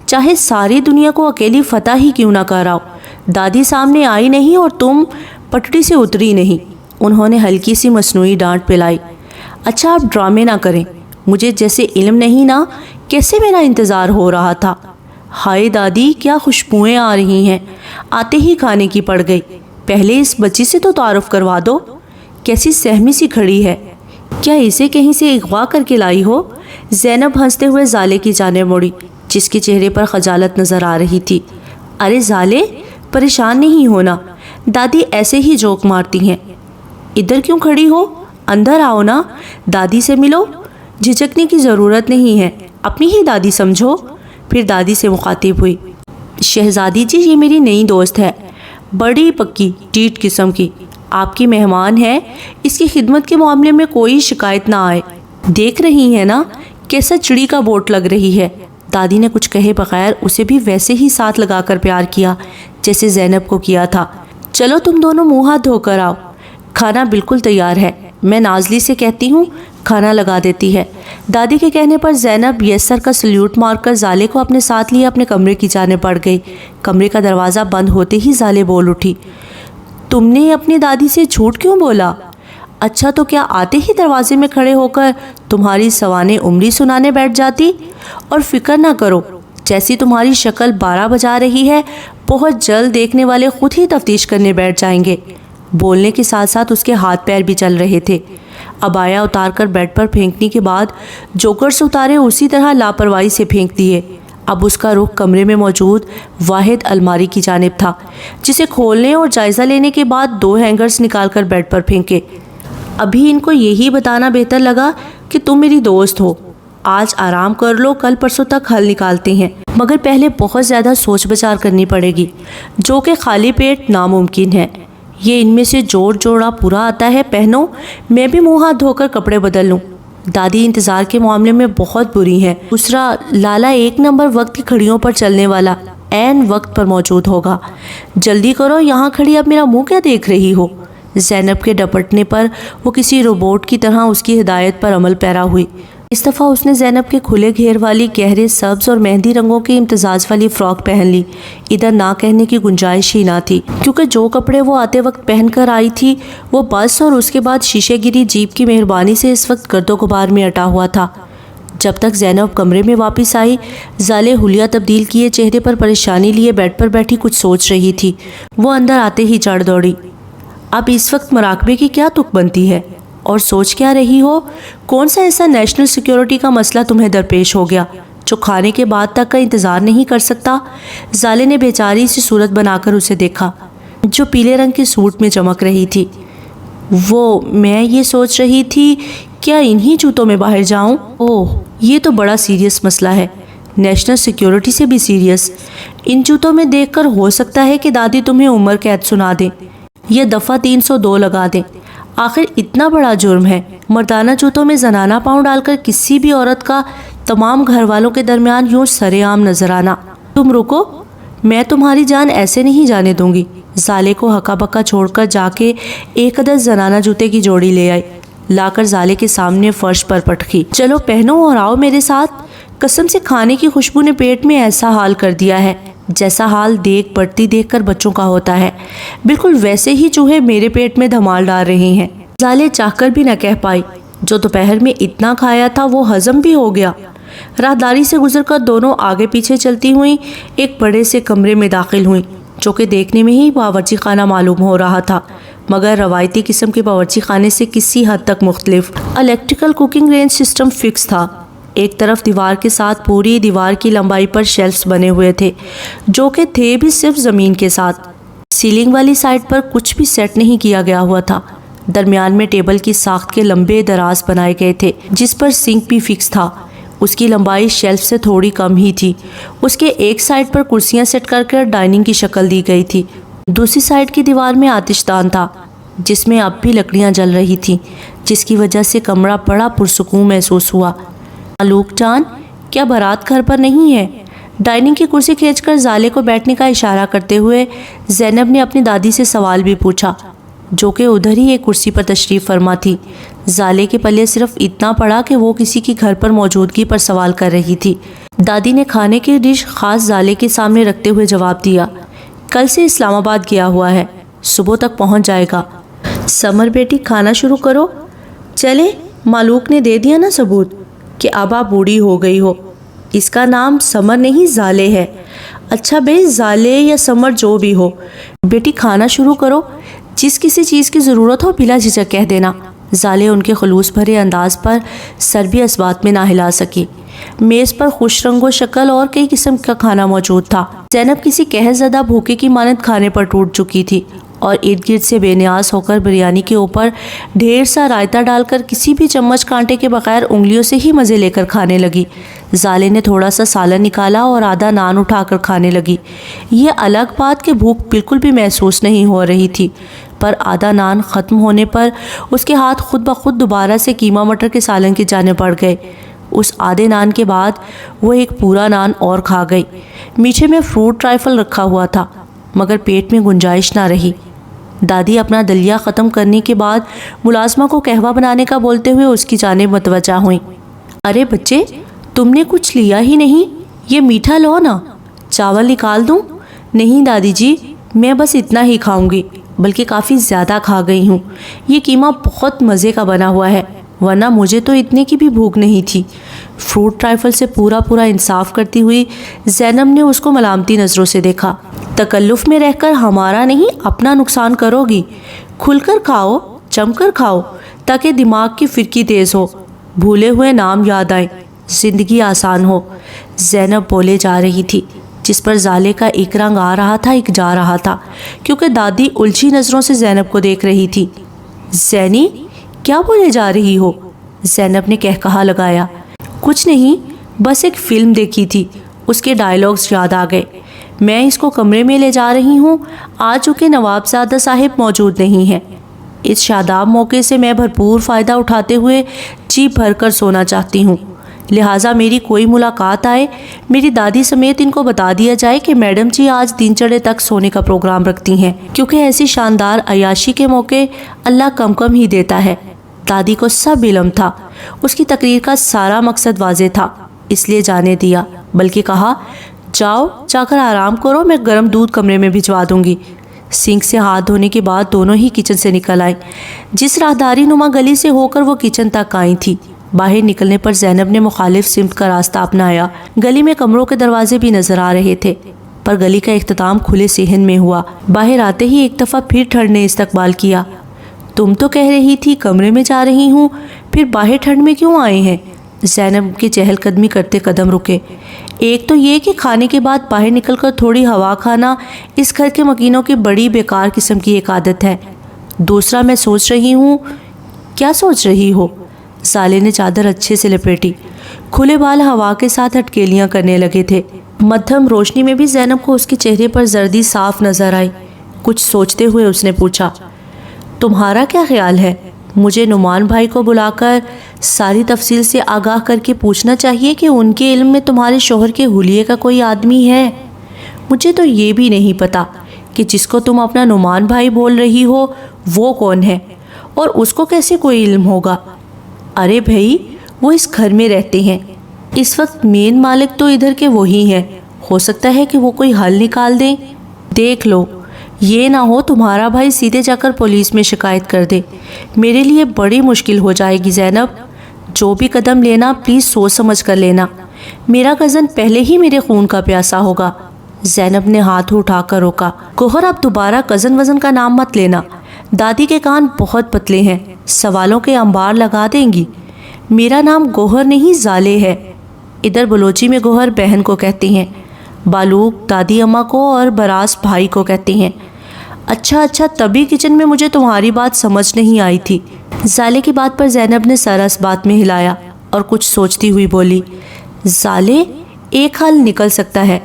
چاہے ساری دنیا کو اکیلی فتح ہی کیوں نہ کراؤ۔ دادی سامنے آئی نہیں اور تم پٹڑی سے اتری نہیں۔ انہوں نے ہلکی سی مصنوعی ڈانٹ پلائی۔ اچھا آپ ڈرامے نہ کریں، مجھے جیسے علم نہیں نا کیسے میرا انتظار ہو رہا تھا۔ ہائے دادی، کیا خوشبوئیں آ رہی ہیں، آتے ہی کھانے کی پڑ گئی۔ پہلے اس بچی سے تو تعارف کروا دو، کیسی سہمی سی کھڑی ہے، کیا اسے کہیں سے اغوا کر کے لائی ہو؟ زینب ہنستے ہوئے زالے کی جانب مڑی جس کے چہرے پر خجالت نظر آ رہی تھی۔ ارے زالے، پریشان نہیں ہونا، دادی ایسے ہی جوک مارتی ہیں۔ ادھر کیوں کھڑی ہو، اندر آؤ نا، دادی سے ملو۔ جھجکنے کی ضرورت نہیں ہے، اپنی ہی دادی سمجھو۔ پھر دادی سے مخاطب ہوئی، شہزادی جی یہ میری نئی دوست ہے، بڑی پکی ٹیٹ قسم کی، آپ کی مہمان ہے، اس کی خدمت کے معاملے میں کوئی شکایت نہ آئے۔ دیکھ رہی ہیں نا کیسا چڑی کا بوٹ لگ رہی ہے۔ دادی نے کچھ کہے بغیر اسے بھی ویسے ہی ساتھ لگا کر پیار کیا جیسے زینب کو کیا تھا۔ چلو تم دونوں منہ ہاتھ دھو کر آؤ، کھانا بالکل تیار ہے، میں نازلی سے کہتی ہوں کھانا لگا دیتی ہے۔ دادی کے کہنے پر زینب یس سر کا سلیوٹ مار کر زالے کو اپنے ساتھ لیے اپنے کمرے کی جانب بڑھ گئی۔ کمرے کا دروازہ بند ہوتے ہی زالے بول اٹھی، تم نے اپنی دادی سے جھوٹ کیوں بولا؟ اچھا تو کیا آتے ہی دروازے میں کھڑے ہو کر تمہاری سوانح عمری سنانے بیٹھ جاتی؟ اور فکر نہ کرو، جیسی تمہاری شکل 12 بجا رہی ہے، بہت جلد دیکھنے والے خود ہی تفتیش کرنے بیٹھ جائیں گے۔ بولنے کے ساتھ ساتھ اس کے ہاتھ پیر بھی چل رہے تھے۔ عبایا اتار کر بیڈ پر پھینکنے کے بعد جوکرز اتارے اسی طرح لاپرواہی سے پھینک دیے۔ اب اس کا رخ کمرے میں موجود واحد الماری کی جانب تھا، جسے کھولنے اور جائزہ لینے کے بعد 2 ہینگرز نکال کر بیڈ پر پھینکے۔ ابھی ان کو یہی بتانا بہتر لگا کہ تم میری دوست ہو، آج آرام کر لو، کل پرسوں تک حل نکالتے ہیں، مگر پہلے بہت زیادہ سوچ بچار کرنی پڑے گی، جو کہ خالی پیٹ ناممکن ہے۔ یہ ان میں سے جوڑا پورا آتا ہے، پہنو، میں بھی منہ ہاتھ دھو کر کپڑے بدل لوں۔ دادی انتظار کے معاملے میں بہت بری ہیں۔ دوسرا، لالا 1 نمبر وقت کی کھڑیوں پر چلنے والا، عین وقت پر موجود ہوگا۔ جلدی کرو، یہاں کھڑی اب میرا منہ کیا دیکھ رہی ہو؟ زینب کے ڈپٹنے پر وہ کسی روبوٹ کی طرح اس کی ہدایت پر عمل پیرا ہوئی۔ اس دفعہ اس نے زینب کے کھلے گھیر والی گہرے سبز اور مہندی رنگوں کی امتزاج والی فراک پہن لی۔ ادھر نہ کہنے کی گنجائش ہی نہ تھی، کیونکہ جو کپڑے وہ آتے وقت پہن کر آئی تھی وہ بس اور اس کے بعد شیشے گری جیپ کی مہربانی سے اس وقت گرد و غبار میں اٹا ہوا تھا۔ جب تک زینب کمرے میں واپس آئی، زالے حلیہ تبدیل کیے چہرے پر پریشانی لیے بیڈ پر بیٹھی کچھ سوچ رہی تھی۔ وہ اندر آتے ہی چڑھ دوڑی۔ اب اس وقت مراقبے کی کیا تک بنتی ہے اور سوچ کیا رہی ہو؟ کون سا ایسا نیشنل سیکیورٹی کا مسئلہ تمہیں درپیش ہو گیا جو کھانے کے بعد تک کا انتظار نہیں کر سکتا؟ زالے نے بیچاری سی صورت بنا کر اسے دیکھا، جو پیلے رنگ کے سوٹ میں چمک رہی تھی۔ میں یہ سوچ رہی تھی کیا انہی جوتوں میں باہر جاؤں؟ اوہ، یہ تو بڑا سیریس مسئلہ ہے، نیشنل سیکیورٹی سے بھی سیریس۔ ان جوتوں میں دیکھ کر ہو سکتا ہے کہ دادی تمہیں عمر قید سنا دیں یا دفعہ 302 لگا دیں۔ آخر اتنا بڑا جرم ہے مردانہ جوتوں میں زنانہ پاؤں ڈال کر کسی بھی عورت کا تمام گھر والوں کے درمیان یوں سرے عام نظر آنا۔ تم رکو، میں تمہاری جان ایسے نہیں جانے دوں گی۔ زالے کو ہکا بکا چھوڑ کر جا کے ایک عدد زنانہ جوتے کی جوڑی لے آئی، لا کر زالے کے سامنے فرش پر پٹکی۔ چلو پہنو اور آؤ میرے ساتھ۔ قسم سے کھانے کی خوشبو نے پیٹ میں ایسا حال کر دیا ہے جیسا حال دیکھ بڑھتی دیکھ کر بچوں کا ہوتا ہے، بالکل ویسے ہی چوہے میرے پیٹ میں دھمال ڈال رہے ہیں۔ زالے چاہ کر بھی نہ کہہ پائی، جو دوپہر میں اتنا کھایا تھا وہ ہضم بھی ہو گیا۔ راہداری سے گزر کر دونوں آگے پیچھے چلتی ہوئیں ایک بڑے سے کمرے میں داخل ہوئیں، جو کہ دیکھنے میں ہی باورچی خانہ معلوم ہو رہا تھا، مگر روایتی قسم کے باورچی خانے سے کسی حد تک مختلف۔ Electrical cooking range system fix تھا۔ ایک طرف دیوار کے ساتھ پوری دیوار کی لمبائی پر شیلفز بنے ہوئے تھے، جو کہ تھے بھی صرف زمین کے ساتھ۔ سیلنگ والی سائڈ پر کچھ بھی سیٹ نہیں کیا گیا ہوا تھا۔ درمیان میں ٹیبل کی ساخت کے لمبے دراز بنائے گئے تھے، جس پر سنک بھی فکس تھا۔ اس کی لمبائی شیلف سے تھوڑی کم ہی تھی۔ اس کے ایک سائڈ پر کرسیاں سیٹ کر کے ڈائننگ کی شکل دی گئی تھی۔ دوسری سائڈ کی دیوار میں آتش دان تھا، جس میں اب بھی لکڑیاں جل رہی تھیں، جس کی وجہ سے کمرہ بڑا پرسکون محسوس ہوا۔ مالوک جان، کیا بارات گھر پر نہیں ہے؟ ڈائننگ کی کرسی کھینچ کر زالے کو بیٹھنے کا اشارہ کرتے ہوئے زینب نے اپنی دادی سے سوال بھی پوچھا، جو کہ ادھر ہی ایک کرسی پر تشریف فرما تھی۔ زالے کے پلے صرف اتنا پڑا کہ وہ کسی کی گھر پر موجودگی پر سوال کر رہی تھی۔ دادی نے کھانے کی ڈش خاص زالے کے سامنے رکھتے ہوئے جواب دیا، کل سے اسلام آباد گیا ہوا ہے، صبح تک پہنچ جائے گا۔ سمر بیٹی، کھانا شروع کرو۔ چلے، مالوک نے دے دیا نا ثبوت کہ اب آپ بوڑھی ہو گئی ہو۔ اس کا نام سمر نہیں زالے ہے۔ اچھا بے، زالے یا سمر جو بھی ہو، بیٹی کھانا شروع کرو، جس کسی چیز کی ضرورت ہو بلا جھجک کہہ دینا۔ زالے ان کے خلوص بھرے انداز پر سر بھی اس بات میں نہ ہلا سکی۔ میز پر خوش رنگ و شکل اور کئی قسم کا کھانا موجود تھا۔ زینب کسی قہر زدہ بھوکے کی مانند کھانے پر ٹوٹ چکی تھی اور ارد گرد سے بے نیاز ہو کر بریانی کے اوپر ڈھیر سا رائتا ڈال کر کسی بھی چمچ کانٹے کے بغیر انگلیوں سے ہی مزے لے کر کھانے لگی۔ زالے نے تھوڑا سا سالن نکالا اور آدھا نان اٹھا کر کھانے لگی۔ یہ الگ بات کہ بھوک بالکل بھی محسوس نہیں ہو رہی تھی، پر آدھا نان ختم ہونے پر اس کے ہاتھ خود بخود دوبارہ سے قیمہ مٹر کے سالن کی جانب بڑھ گئے۔ اس آدھے نان کے بعد وہ ایک پورا نان اور کھا گئی۔ میٹھے میں فروٹ ٹرائفل رکھا ہوا تھا، مگر پیٹ میں گنجائش نہ رہی۔ دادی اپنا دلیا ختم کرنے کے بعد ملازمہ کو قہوہ بنانے کا بولتے ہوئے اس کی جانب متوجہ ہوئیں۔ ارے بچے، تم نے کچھ لیا ہی نہیں، یہ میٹھا لو نا، چاول نکال دوں؟ نہیں دادی جی، میں بس اتنا ہی کھاؤں گی۔ بلکہ کافی زیادہ کھا گئی ہوں۔ یہ قیمہ بہت مزے کا بنا ہوا ہے، ورنہ مجھے تو اتنے کی بھی بھوک نہیں تھی۔ فروٹ ٹرائفل سے پورا انصاف کرتی ہوئی زینب نے اس کو ملامتی نظروں سے دیکھا۔ تکلف میں رہ کر ہمارا نہیں اپنا نقصان کرو گی، کھل کر کھاؤ، جم کر کھاؤ، تاکہ دماغ کی فرقی تیز ہو، بھولے ہوئے نام یاد آئیں، زندگی آسان ہو۔ زینب بولے جا رہی تھی، جس پر زالے کا ایک رنگ آ رہا تھا، ایک جا رہا تھا، کیونکہ دادی الجھی نظروں سے زینب کو دیکھ رہی تھی۔ زینی، کیا بولے جا رہی ہو؟ زینب نے کہا لگایا۔ کچھ نہیں، بس ایک فلم دیکھی تھی، اس کے ڈائیلاگز یاد آ گئے۔ میں اس کو کمرے میں لے جا رہی ہوں، آج چونکہ نواب زادہ صاحب موجود نہیں ہیں۔ اس شاداب موقع سے میں بھرپور فائدہ اٹھاتے ہوئے جی بھر کر سونا چاہتی ہوں، لہٰذا میری کوئی ملاقات آئے، میری دادی سمیت ان کو بتا دیا جائے کہ میڈم جی آج دن چڑھے تک سونے کا پروگرام رکھتی ہیں، کیونکہ ایسی شاندار عیاشی کے موقع اللہ کم ہی دیتا ہے۔ دادی کو سب علم تھا، اس کی تقریر کا سارا مقصد واضح تھا، اس لیے جانے دیا، بلکہ کہا جاؤ جا کر آرام کرو، میں گرم دودھ کمرے میں بھجوا دوں گی۔ سنک سے ہاتھ دھونے کے بعد دونوں ہی کچن سے نکل آئیں۔ جس راہداری نما گلی سے ہو کر وہ کچن تک آئی تھی، باہر نکلنے پر زینب نے مخالف سمت کا راستہ اپنایا۔ گلی میں کمروں کے دروازے بھی نظر آ رہے تھے، پر گلی کا اختتام کھلے صحن میں ہوا۔ باہر آتے ہی ایک دفعہ پھر ٹھنڈ نے استقبال کیا۔ تم تو کہہ رہی تھی کمرے میں جا رہی ہوں، پھر باہر ٹھنڈ میں کیوں آئے ہیں؟ زینب کی چہل قدمی کرتے قدم رکے۔ ایک تو یہ کہ کھانے کے بعد باہر نکل کر تھوڑی ہوا کھانا اس گھر کے مکینوں کی بڑی بیکار قسم کی ایک عادت ہے۔ دوسرا میں سوچ رہی ہوں۔ کیا سوچ رہی ہو؟ سالے نے چادر اچھے سے لپیٹی، کھلے بال ہوا کے ساتھ ہٹکیلیاں کرنے لگے تھے۔ مدھم روشنی میں بھی زینب کو اس کے چہرے پر زردی صاف نظر آئی۔ کچھ سوچتے ہوئے اس نے پوچھا، تمہارا کیا خیال ہے؟ مجھے نعمان بھائی کو بلا کر ساری تفصیل سے آگاہ کر کے پوچھنا چاہیے کہ ان کے علم میں تمہارے شوہر کے حلیے کا کوئی آدمی ہے؟ مجھے تو یہ بھی نہیں پتا کہ جس کو تم اپنا نعمان بھائی بول رہی ہو وہ کون ہے، اور اس کو کیسے کوئی علم ہوگا؟ ارے بھائی، وہ اس گھر میں رہتے ہیں، اس وقت مین مالک تو ادھر کے وہی ہیں، ہو سکتا ہے کہ وہ کوئی حل نکال دیں۔ دیکھ لو، یہ نہ ہو تمہارا بھائی سیدھے جا کر پولیس میں شکایت کر دے، میرے لیے بڑی مشکل ہو جائے گی۔ زینب، جو بھی قدم لینا پلیز سوچ سمجھ کر لینا، میرا کزن پہلے ہی میرے خون کا پیاسا ہوگا۔ زینب نے ہاتھ اٹھا کر روکا۔ گوہر، اب دوبارہ کزن وزن کا نام مت لینا، دادی کے کان بہت پتلے ہیں، سوالوں کے انبار لگا دیں گی۔ میرا نام گوہر نہیں زالے ہے، ادھر بلوچی میں گوہر بہن کو کہتے ہیں، بالوک دادی اماں کو اور براس بھائی کو کہتے ہیں۔ اچھا، تبھی کچن میں مجھے تمہاری بات سمجھ نہیں آئی تھی۔ زالے کی بات پر زینب نے سر اس بات میں ہلایا اور کچھ سوچتی ہوئی بولی، زالے، ایک حل نکل سکتا ہے،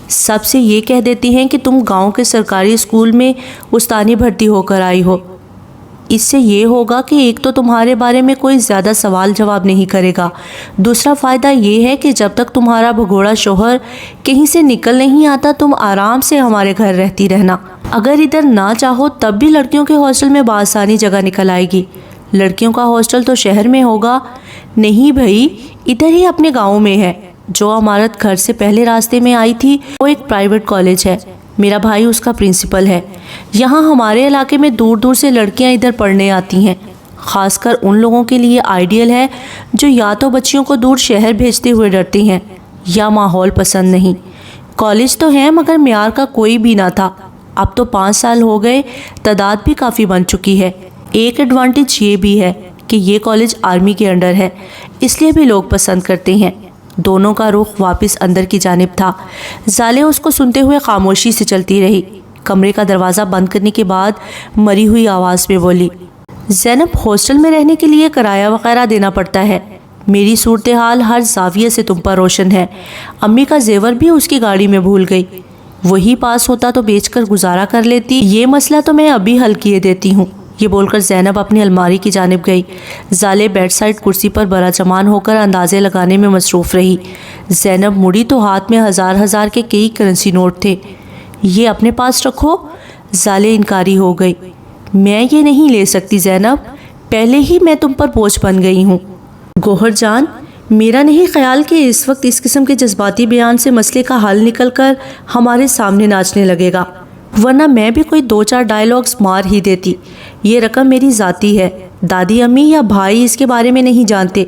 سب سے یہ کہہ دیتی ہیں کہ تم گاؤں کے سرکاری اسکول میں استانی بھرتی ہو کر آئی ہو۔ اس سے یہ ہوگا کہ ایک تو تمہارے بارے میں کوئی زیادہ سوال جواب نہیں کرے گا، دوسرا فائدہ یہ ہے کہ جب تک تمہارا بھگوڑا شوہر کہیں سے نکل نہیں آتا تم آرام سے ہمارے گھر رہتی رہنا۔ اگر ادھر نہ چاہو تب بھی لڑکیوں کے ہاسٹل میں بآسانی جگہ نکل آئے گی۔ لڑکیوں کا ہاسٹل تو شہر میں ہوگا؟ نہیں بھائی، ادھر ہی اپنے گاؤں میں ہے۔ جو عمارت گھر سے پہلے راستے میں آئی تھی وہ ایک پرائیویٹ کالج ہے، میرا بھائی اس کا پرنسپل ہے۔ یہاں ہمارے علاقے میں دور دور سے لڑکیاں ادھر پڑھنے آتی ہیں، خاص کر ان لوگوں کے لیے آئیڈیل ہے جو یا تو بچیوں کو دور شہر بھیجتے ہوئے ڈرتے ہیں یا ماحول پسند نہیں۔ کالج تو ہیں مگر معیار کا کوئی بھی نہ تھا، اب تو 5 سال ہو گئے، تعداد بھی کافی بن چکی ہے۔ ایک ایڈوانٹیج یہ بھی ہے کہ یہ کالج آرمی کے انڈر ہے، اس لیے بھی لوگ پسند کرتے ہیں۔ دونوں کا رخ واپس اندر کی جانب تھا۔ زالے اس کو سنتے ہوئے خاموشی سے چلتی رہی۔ کمرے کا دروازہ بند کرنے کے بعد مری ہوئی آواز میں بولی، زینب، ہاسٹل میں رہنے کے لیے کرایہ وغیرہ دینا پڑتا ہے، میری صورتحال ہر زاویے سے تم پر روشن ہے۔ امی کا زیور بھی اس کی گاڑی میں بھول گئی، وہی پاس ہوتا تو بیچ کر گزارا کر لیتی، یہ مسئلہ تو میں ابھی حل کیے دیتی ہوں۔ یہ بول کر زینب اپنی الماری کی جانب گئی۔ زالے بیڈ سائڈ کرسی پر براجمان ہو کر اندازے لگانے میں مصروف رہی۔ زینب مڑی تو ہاتھ میں ہزار کے کئی کرنسی نوٹ تھے۔ یہ اپنے پاس رکھو۔ زالے انکاری ہو گئی۔ میں یہ نہیں لے سکتی زینب، پہلے ہی میں تم پر بوجھ بن گئی ہوں۔ گوہر جان، میرا نہیں خیال کہ اس وقت اس قسم کے جذباتی بیان سے مسئلے کا حل نکل کر ہمارے سامنے ناچنے لگے گا۔ ورنہ میں بھی کوئی 2-4 ڈائلاگز مار ہی دیتی۔ یہ رقم میری ذاتی ہے، دادی امی یا بھائی اس کے بارے میں نہیں جانتے۔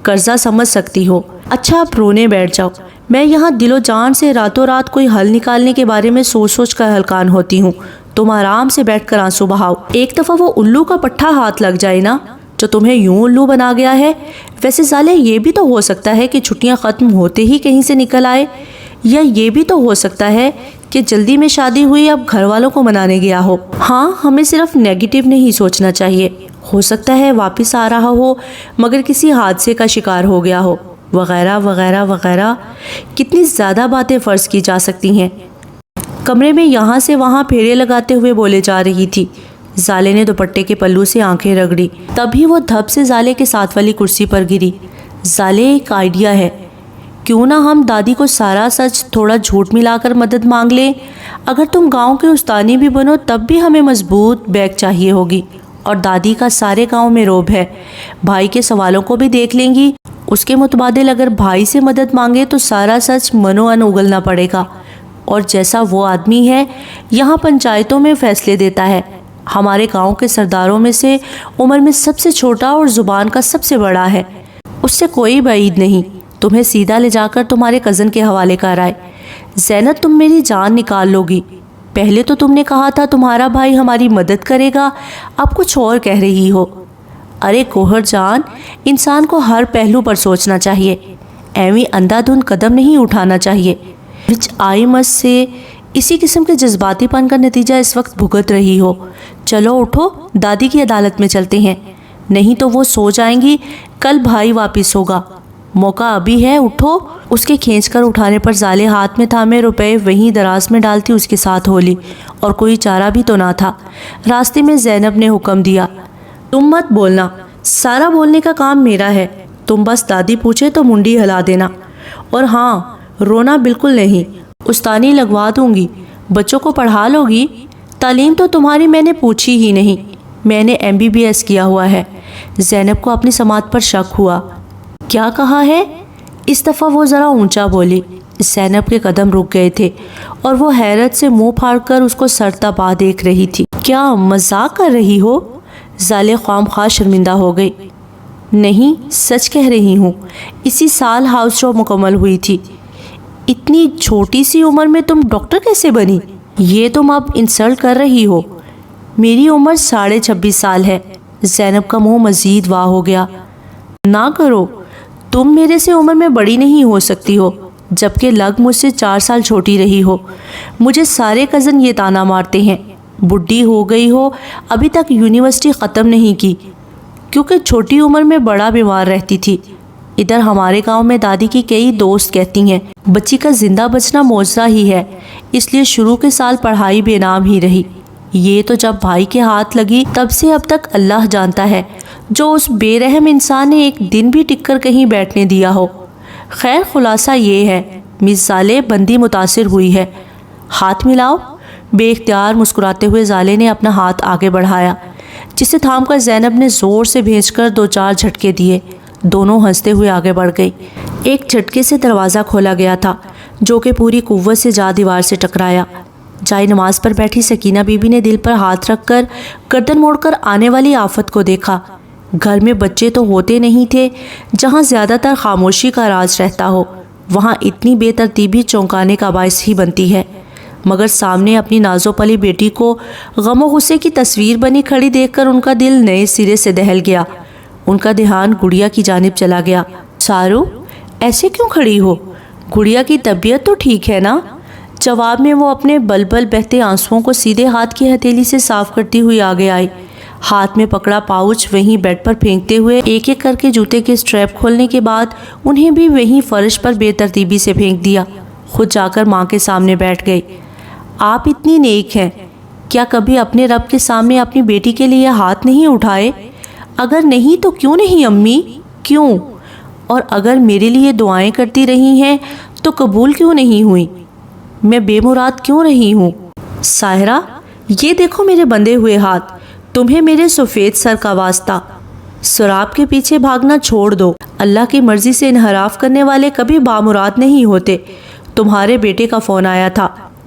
قرضہ سمجھ سکتی ہو۔ اچھا اب رونے بیٹھ جاؤ، میں یہاں دل و جان سے راتوں رات کوئی حل نکالنے کے بارے میں سوچ سوچ کر ہلکان ہوتی ہوں۔ تم آرام سے بیٹھ کر آنسو بہاؤ۔ ایک دفعہ وہ الو کا پٹھا ہاتھ لگ جائے نا جو تمہیں یوں الو بنا گیا ہے۔ ویسے سالے یہ بھی تو ہو سکتا ہے کہ چھٹیاں ختم ہوتے ہی کہیں سے نکل آئے، یا یہ بھی تو ہو سکتا ہے کہ جلدی میں شادی ہوئی اب گھر والوں کو منانے گیا ہو۔ ہاں ہمیں صرف نیگیٹو نہیں سوچنا چاہیے، ہو سکتا ہے واپس آ رہا ہو مگر کسی حادثے کا شکار ہو گیا ہو، وغیرہ وغیرہ وغیرہ۔ کتنی زیادہ باتیں فرض کی جا سکتی ہیں۔ کمرے میں یہاں سے وہاں پھیرے لگاتے ہوئے بولے جا رہی تھی۔ زالے نے دوپٹے کے پلو سے آنکھیں رگڑی، تبھی وہ دھب سے زالے کے ساتھ والی کرسی پر گری۔ زالے ایک آئیڈیا ہے، کیوں نہ ہم دادی کو سارا سچ تھوڑا جھوٹ ملا کر مدد مانگ لیں۔ اگر تم گاؤں کے استانی بھی بنو تب بھی ہمیں مضبوط بیک چاہیے ہوگی، اور دادی کا سارے گاؤں میں روب ہے۔ بھائی کے سوالوں کو بھی دیکھ لیں گی، اس کے متبادل اگر بھائی سے مدد مانگے تو سارا سچ منو ان اگلنا پڑے گا، اور جیسا وہ آدمی ہے یہاں پنچایتوں میں فیصلے دیتا ہے، ہمارے گاؤں کے سرداروں میں سے عمر میں سب سے چھوٹا اور زبان کا سب سے بڑا ہے، اس سے کوئی بعید نہیں، تمہیں سیدھا لے جا کر تمہارے کزن کے حوالے کرائے۔ زینب تم میری جان نکال لو گی، پہلے تو تم نے کہا تھا تمہارا بھائی ہماری مدد کرے گا، اب کچھ اور کہہ رہی ہو۔ ارے کوہر جان، انسان کو ہر پہلو پر سوچنا چاہیے، ایویں اندھا دھند قدم نہیں اٹھانا چاہیے۔ وچ آئی مس سے اسی قسم کے جذباتی پن کا نتیجہ اس وقت بھگت رہی ہو۔ چلو اٹھو، دادی کی عدالت میں چلتے ہیں، نہیں تو وہ سو جائیں گی، کل بھائی واپس ہوگا، موقع ابھی ہے، اٹھو۔ اس کے کھینچ کر اٹھانے پر زالے ہاتھ میں تھامے روپے وہیں دراز میں ڈالتی اس کے ساتھ ہو لی، اور کوئی چارہ بھی تو نہ تھا۔ راستے میں زینب نے حکم دیا، تم مت بولنا، سارا بولنے کا کام میرا ہے، تم بس دادی پوچھے تو منڈی ہلا دینا، اور ہاں رونا بالکل نہیں، استانی لگوا دوں گی، بچوں کو پڑھا لو گی، تعلیم تو تمہاری میں نے پوچھی ہی نہیں، میں نے MBBS کیا ہوا ہے۔ زینب کو اپنی سماعت پر شک ہوا، کیا کہا ہے؟ اس دفعہ وہ ذرا اونچا بولی۔ زینب کے قدم رک گئے تھے اور وہ حیرت سے منہ پھاڑ کر اس کو سر تپا دیکھ رہی تھی۔ کیا مذاق کر رہی ہو؟ زالے خواہ مخواہ شرمندہ ہو گئی۔ نہیں، سچ کہہ رہی ہوں، اسی سال ہاؤس جاب مکمل ہوئی تھی۔ اتنی چھوٹی سی عمر میں تم ڈاکٹر کیسے بنی؟ یہ تم اب انسلٹ کر رہی ہو، میری عمر 26.5 سال ہے۔ زینب کا منہ مزید واہ ہو گیا۔ نہ کرو، تم میرے سے عمر میں بڑی نہیں ہو سکتی ہو، جبکہ لگ مجھ سے 4 سال چھوٹی رہی ہو۔ مجھے سارے کزن یہ تانا مارتے ہیں، بڈھی ہو گئی ہو، ابھی تک یونیورسٹی ختم نہیں کی، کیونکہ چھوٹی عمر میں بڑا بیمار رہتی تھی۔ ادھر ہمارے گاؤں میں دادی کی کئی دوست کہتی ہیں بچی کا زندہ بچنا معجزہ ہی ہے، اس لیے شروع کے سال پڑھائی بے نام ہی رہی۔ یہ تو جب بھائی کے ہاتھ لگی تب سے اب تک اللہ جانتا ہے جو اس بے رحم انسان نے ایک دن بھی ٹک کر کہیں بیٹھنے دیا ہو۔ خیر خلاصہ یہ ہے، مس زالے بندی متاثر ہوئی ہے، ہاتھ ملاؤ۔ بے اختیار مسکراتے ہوئے زالے نے اپنا ہاتھ آگے بڑھایا، جسے تھام کر زینب نے زور سے بھیج کر 2-4 جھٹکے دیے۔ دونوں ہنستے ہوئے آگے بڑھ گئی۔ ایک جھٹکے سے دروازہ کھولا گیا تھا جو کہ پوری قوت سے جا دیوار سے ٹکرایا۔ جائے نماز پر بیٹھی سکینہ بی بی نے دل پر ہاتھ رکھ کر گردن موڑ کر آنے والی آفت کو دیکھا۔ گھر میں بچے تو ہوتے نہیں تھے، جہاں زیادہ تر خاموشی کا راز رہتا ہو وہاں اتنی بے ترتیبی چونکانے کا باعث ہی بنتی ہے، مگر سامنے اپنی نازو پلی بیٹی کو غم و غصے کی تصویر بنی کھڑی دیکھ کر ان کا دل نئے سرے سے دہل گیا۔ ان کا دھیان گڑیا کی جانب چلا گیا۔ سارو، ایسے کیوں کھڑی ہو؟ گڑیا کی طبیعت تو ٹھیک ہے نا؟ جواب میں وہ اپنے بل بل بہتے آنسوؤں کو سیدھے ہاتھ کی ہتھیلی سے صاف کرتی ہوئی آگے آئی، ہاتھ میں پکڑا پاؤچ وہیں بیڈ پر پھینکتے ہوئے ایک ایک کر کے جوتے کے سٹریپ کھولنے کے بعد انہیں بھی وہیں فرش پر بے ترتیبی سے پھینک دیا۔ خود جا کر ماں کے سامنے بیٹھ گئی۔ آپ اتنی نیک ہیں، کیا کبھی اپنے رب کے سامنے اپنی بیٹی کے لیے ہاتھ نہیں اٹھائے؟ اگر نہیں تو کیوں نہیں امی؟ کیوں؟ اور اگر میرے لیے دعائیں کرتی رہی ہیں تو قبول کیوں نہیں ہوئی؟ میں بے مراد کیوں رہی ہوں؟ ساحرہ، یہ دیکھو میرے بندھے ہوئے ہاتھ، تمہیں میرے سفید سر کا واسطہ، سراب کے پیچھے بھاگنا چھوڑ دو۔ اللہ کی مرضی سے انحراف کرنے والے کبھی بامراد نہیں ہوتے۔ تمہارے بیٹے کا فون آیا تھا،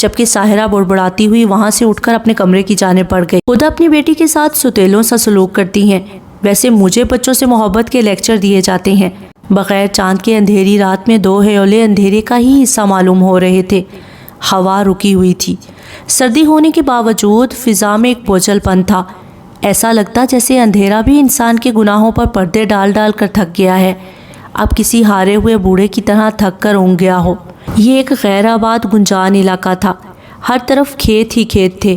جبکہ ساحرہ بڑبڑاتی ہوئی وہاں سے اٹھ کر اپنے کمرے کی جانب بڑھ گئی۔ خود اپنی بیٹی کے ساتھ ستیلوں سا سلوک کرتی ہیں، ویسے مجھے بچوں سے محبت کے لیکچر دیے جاتے ہیں۔ بغیر چاند کے اندھیری رات میں 2 ہیولے اندھیرے کا ہی حصہ معلوم ہو رہے تھے۔ ہوا رکی ہوئی تھی، سردی ہونے کے باوجود فضا میں ایک بوجھل پن تھا۔ ایسا لگتا جیسے اندھیرا بھی انسان کے گناہوں پر پردے ڈال ڈال کر تھک گیا ہے، اب کسی ہارے ہوئے بوڑھے کی طرح تھک کر اونگ گیا ہو۔ یہ ایک غیر آباد گنجان علاقہ تھا، ہر طرف کھیت ہی کھیت تھے،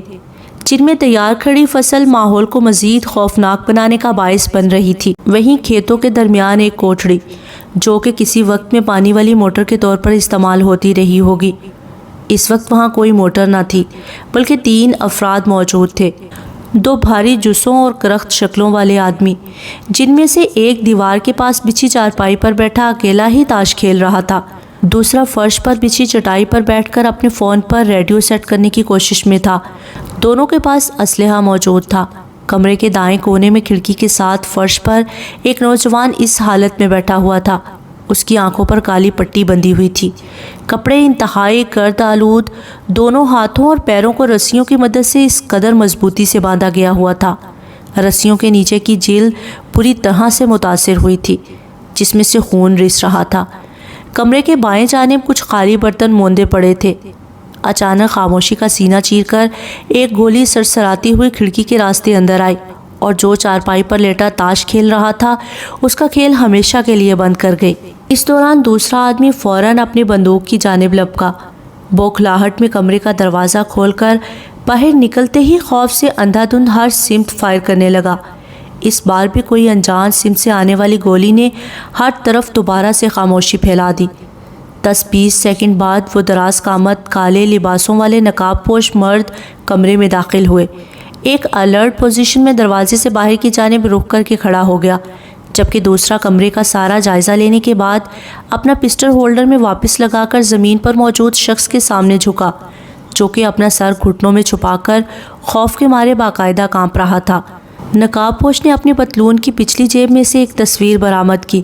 جن میں تیار کھڑی فصل ماحول کو مزید خوفناک بنانے کا باعث بن رہی تھی۔ وہیں کھیتوں کے درمیان ایک کوٹھڑی، جو کہ کسی وقت میں پانی والی موٹر کے طور پر استعمال ہوتی رہی ہوگی۔ اس وقت وہاں کوئی موٹر نہ تھی، بلکہ 3 افراد موجود تھے، 2 بھاری جسوں اور کرخت شکلوں والے آدمی، جن میں سے ایک دیوار کے پاس بچھی چارپائی پر بیٹھا اکیلا ہی تاش کھیل رہا تھا، دوسرا فرش پر بچھی چٹائی پر بیٹھ کر اپنے فون پر ریڈیو سیٹ کرنے کی کوشش میں تھا۔ دونوں کے پاس اسلحہ موجود تھا۔ کمرے کے دائیں کونے میں کھڑکی کے ساتھ فرش پر ایک نوجوان اس حالت میں بیٹھا ہوا تھا، اس کی آنکھوں پر کالی پٹی بندھی ہوئی تھی، کپڑے انتہائی گرد آلود، دونوں ہاتھوں اور پیروں کو رسیوں کی مدد سے اس قدر مضبوطی سے باندھا گیا ہوا تھا۔ رسیوں کے نیچے کی جلد پوری طرح سے متاثر ہوئی تھی، جس میں سے خون رس رہا تھا۔ کمرے کے بائیں جانب کچھ خالی برتن موندے پڑے تھے۔ اچانک خاموشی کا سینہ چیر کر ایک گولی سرسراتی ہوئی کھڑکی کے راستے اندر آئی، اور جو چارپائی پر لیٹا تاش کھیل رہا تھا اس کا کھیل ہمیشہ کے لیے بند کر گئی۔ اس دوران دوسرا آدمی فوراً اپنی بندوق کی جانب لپکا۔ بوکھلاہٹ میں کمرے کا دروازہ کھول کر باہر نکلتے ہی خوف سے اندھا دھند ہر سمت فائر کرنے لگا۔ اس بار بھی کوئی انجان سمت سے آنے والی گولی نے ہر طرف دوبارہ سے خاموشی پھیلا دی۔ 10-20 سیکنڈ بعد وہ دراز قامت کالے لباسوں والے نقاب پوش مرد کمرے میں داخل ہوئے۔ ایک الرٹ پوزیشن میں دروازے سے باہر کی جانب رخ کر کے کھڑا ہو گیا، جبکہ دوسرا کمرے کا سارا جائزہ لینے کے بعد اپنا پسٹل ہولڈر میں واپس لگا کر زمین پر موجود شخص کے سامنے جھکا، جو کہ اپنا سر گھٹنوں میں چھپا کر خوف کے مارے باقاعدہ کانپ رہا تھا۔ نقاب پوش نے اپنی پتلون کی پچھلی جیب میں سے ایک تصویر برآمد کی۔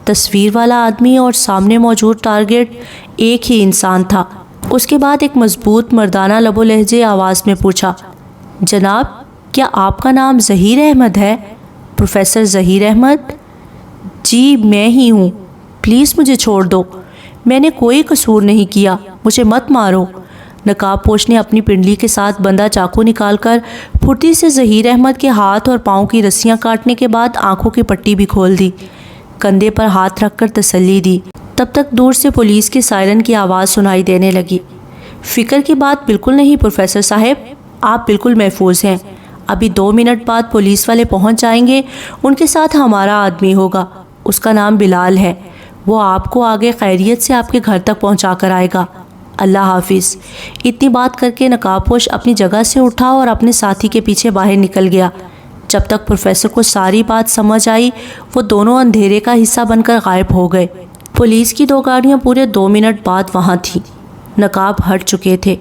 تصویر والا آدمی اور سامنے موجود ٹارگٹ ایک ہی انسان تھا۔ اس کے بعد ایک مضبوط مردانہ لب و لہجے آواز میں پوچھا، جناب، کیا آپ کا نام ظہیر احمد ہے؟ پروفیسر ظہیر احمد؟ جی میں ہی ہوں، پلیز مجھے چھوڑ دو، میں نے کوئی قصور نہیں کیا، مجھے مت مارو۔ نقاب پوش نے اپنی پنڈلی کے ساتھ بندہ چاقو نکال کر پھرتی سے ظہیر احمد کے ہاتھ اور پاؤں کی رسیاں کاٹنے کے بعد آنکھوں کی پٹی بھی کھول دی، کندھے پر ہاتھ رکھ کر تسلی دی۔ تب تک دور سے پولیس کے سائرن کی آواز سنائی دینے لگی۔ فکر کی بات بالکل نہیں پروفیسر صاحب، آپ بالکل محفوظ ہیں۔ ابھی 2 منٹ بعد پولیس والے پہنچ جائیں گے، ان کے ساتھ ہمارا آدمی ہوگا، اس کا نام بلال ہے، وہ آپ کو آگے خیریت سے آپ کے گھر تک پہنچا کر آئے گا۔ اللہ حافظ۔ اتنی بات کر کے نقاب پوش اپنی جگہ سے اٹھا اور اپنے ساتھی کے پیچھے باہر نکل گیا۔ جب تک پروفیسر کو ساری بات سمجھ آئی، وہ دونوں اندھیرے کا حصہ بن کر غائب ہو گئے۔ پولیس کی 2 گاڑیاں پورے 2 منٹ بعد وہاں تھیں۔ نقاب ہٹ چکے تھے،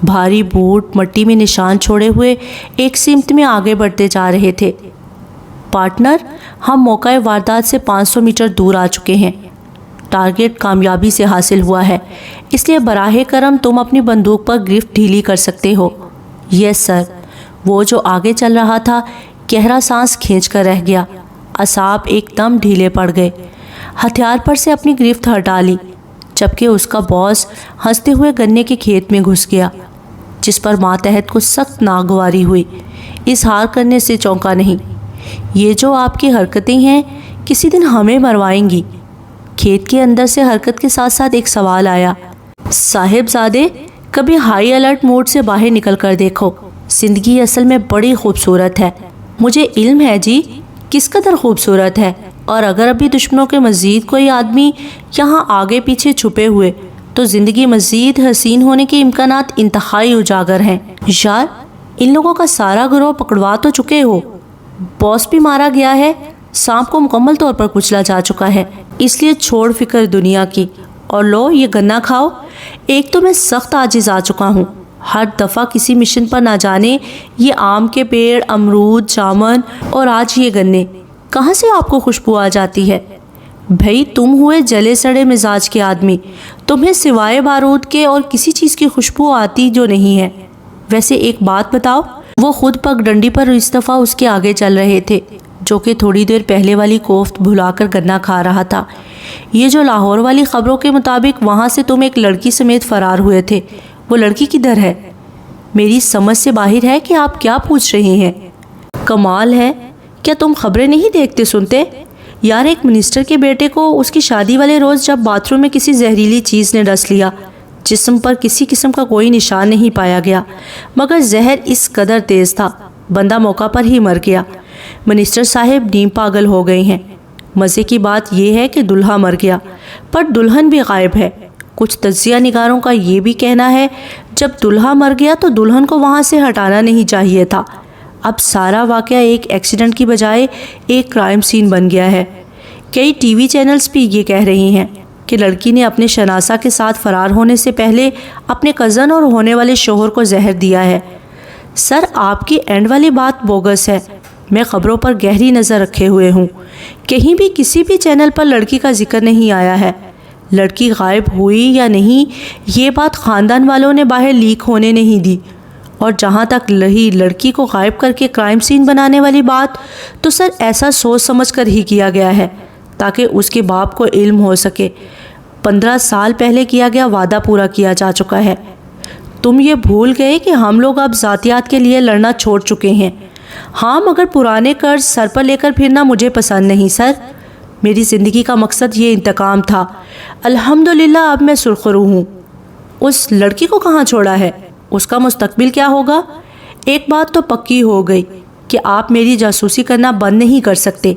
بھاری بوٹ مٹی میں نشان چھوڑے ہوئے ایک سمت میں آگے بڑھتے جا رہے تھے۔ پارٹنر، ہم موقع واردات سے 500 میٹر دور آ چکے ہیں، ٹارگٹ کامیابی سے حاصل ہوا ہے، اس لیے براہ کرم تم اپنی بندوق پر گرفت ڈھیلی کر سکتے ہو۔ یس سر۔ وہ جو آگے چل رہا تھا گہرا سانس کھینچ کر رہ گیا، اعصاب ایک دم ڈھیلے پڑ گئے۔ ہتھیار پر سے اپنی گرفت ہٹا لی، جبکہ اس کا باس ہنستے ہوئے گنے کے کھیت میں گھس گیا، جس پر ماتحت کو سخت ناگواری ہوئی۔ اظہار کرنے سے چونکا نہیں، یہ جو آپ کی حرکتیں ہیں کسی دن ہمیں مروائیں گی۔ کھیت کے اندر سے حرکت کے ساتھ ساتھ ایک سوال آیا، صاحب زادے کبھی ہائی الرٹ موڈ سے باہر نکل کر دیکھو، زندگی اصل میں بڑی خوبصورت ہے۔ مجھے علم ہے جی کس قدر خوبصورت ہے، اور اگر ابھی دشمنوں کے مزید کوئی آدمی یہاں آگے پیچھے چھپے ہوئے تو زندگی مزید حسین ہونے کے امکانات انتہائی اجاگر ہیں۔ یار ان لوگوں کا سارا گروہ پکڑوا تو چکے ہو، باس بھی مارا گیا ہے، سانپ کو مکمل طور پر کچلا جا چکا ہے، اس لیے چھوڑ فکر دنیا کی اور لو یہ گنا کھاؤ۔ ایک تو میں سخت عاجز آ چکا ہوں، ہر دفعہ کسی مشن پر نہ جانے یہ آم کے پیڑ، امرود، جامن اور آج یہ گنے، کہاں سے آپ کو خوشبو آ جاتی ہے؟ بھئی تم ہوئے جلے سڑے مزاج کے آدمی، تمہیں سوائے بارود کے اور کسی چیز کی خوشبو آتی جو نہیں ہے۔ ویسے ایک بات بتاؤ، وہ خود پگ ڈنڈی پر اس دفعہ اس کے آگے چل رہے تھے، جو کہ تھوڑی دیر پہلے والی کوفت بھلا کر گنا کھا رہا تھا۔ یہ جو لاہور والی خبروں کے مطابق وہاں سے تم ایک لڑکی سمیت فرار ہوئے تھے، وہ لڑکی کدھر ہے؟ میری سمجھ سے باہر ہے کہ آپ کیا پوچھ رہے ہیں۔ کمال ہے، کیا تم خبریں نہیں دیکھتے سنتے؟ یار ایک منسٹر کے بیٹے کو اس کی شادی والے روز جب باتھ روم میں کسی زہریلی چیز نے ڈس لیا، جسم پر کسی قسم کا کوئی نشان نہیں پایا گیا، مگر زہر اس قدر تیز تھا بندہ موقع پر ہی مر گیا۔ منسٹر صاحب نیم پاگل ہو گئے ہیں۔ مزے کی بات یہ ہے کہ دلہا مر گیا پر دلہن بھی غائب ہے۔ کچھ تجزیہ نگاروں کا یہ بھی کہنا ہے جب دلہا مر گیا تو دلہن کو وہاں سے ہٹانا نہیں چاہیے تھا۔ اب سارا واقعہ ایک ایکسیڈنٹ کی بجائے ایک کرائم سین بن گیا ہے۔ کئی ٹی وی چینلز بھی یہ کہہ رہی ہیں کہ لڑکی نے اپنے شناسہ کے ساتھ فرار ہونے سے پہلے اپنے کزن اور ہونے والے شوہر کو زہر دیا ہے۔ سر آپ کی اینڈ والی بات بوگس ہے۔ میں خبروں پر گہری نظر رکھے ہوئے ہوں، کہیں بھی کسی بھی چینل پر لڑکی کا ذکر نہیں آیا ہے۔ لڑکی غائب ہوئی یا نہیں یہ بات خاندان والوں نے باہر لیک ہونے نہیں دی، اور جہاں تک رہی لڑکی کو غائب کر کے کرائم سین بنانے والی بات، تو سر ایسا سوچ سمجھ کر ہی کیا گیا ہے تاکہ اس کے باپ کو علم ہو سکے۔ 15 سال پہلے کیا گیا وعدہ پورا کیا جا چکا ہے۔ تم یہ بھول گئے کہ ہم لوگ اب ذاتیات کے لیے لڑنا چھوڑ چکے ہیں۔ ہاں مگر پرانے قرض سر پر لے کر پھرنا مجھے پسند نہیں سر۔ میری زندگی کا مقصد یہ انتقام تھا۔ الحمدللہ اب میں سرخرو ہوں۔ اس لڑکی کو کہاں چھوڑا ہے؟ اس کا مستقبل کیا ہوگا؟ ایک بات تو پکی ہو گئی کہ آپ میری جاسوسی کرنا بند نہیں کر سکتے۔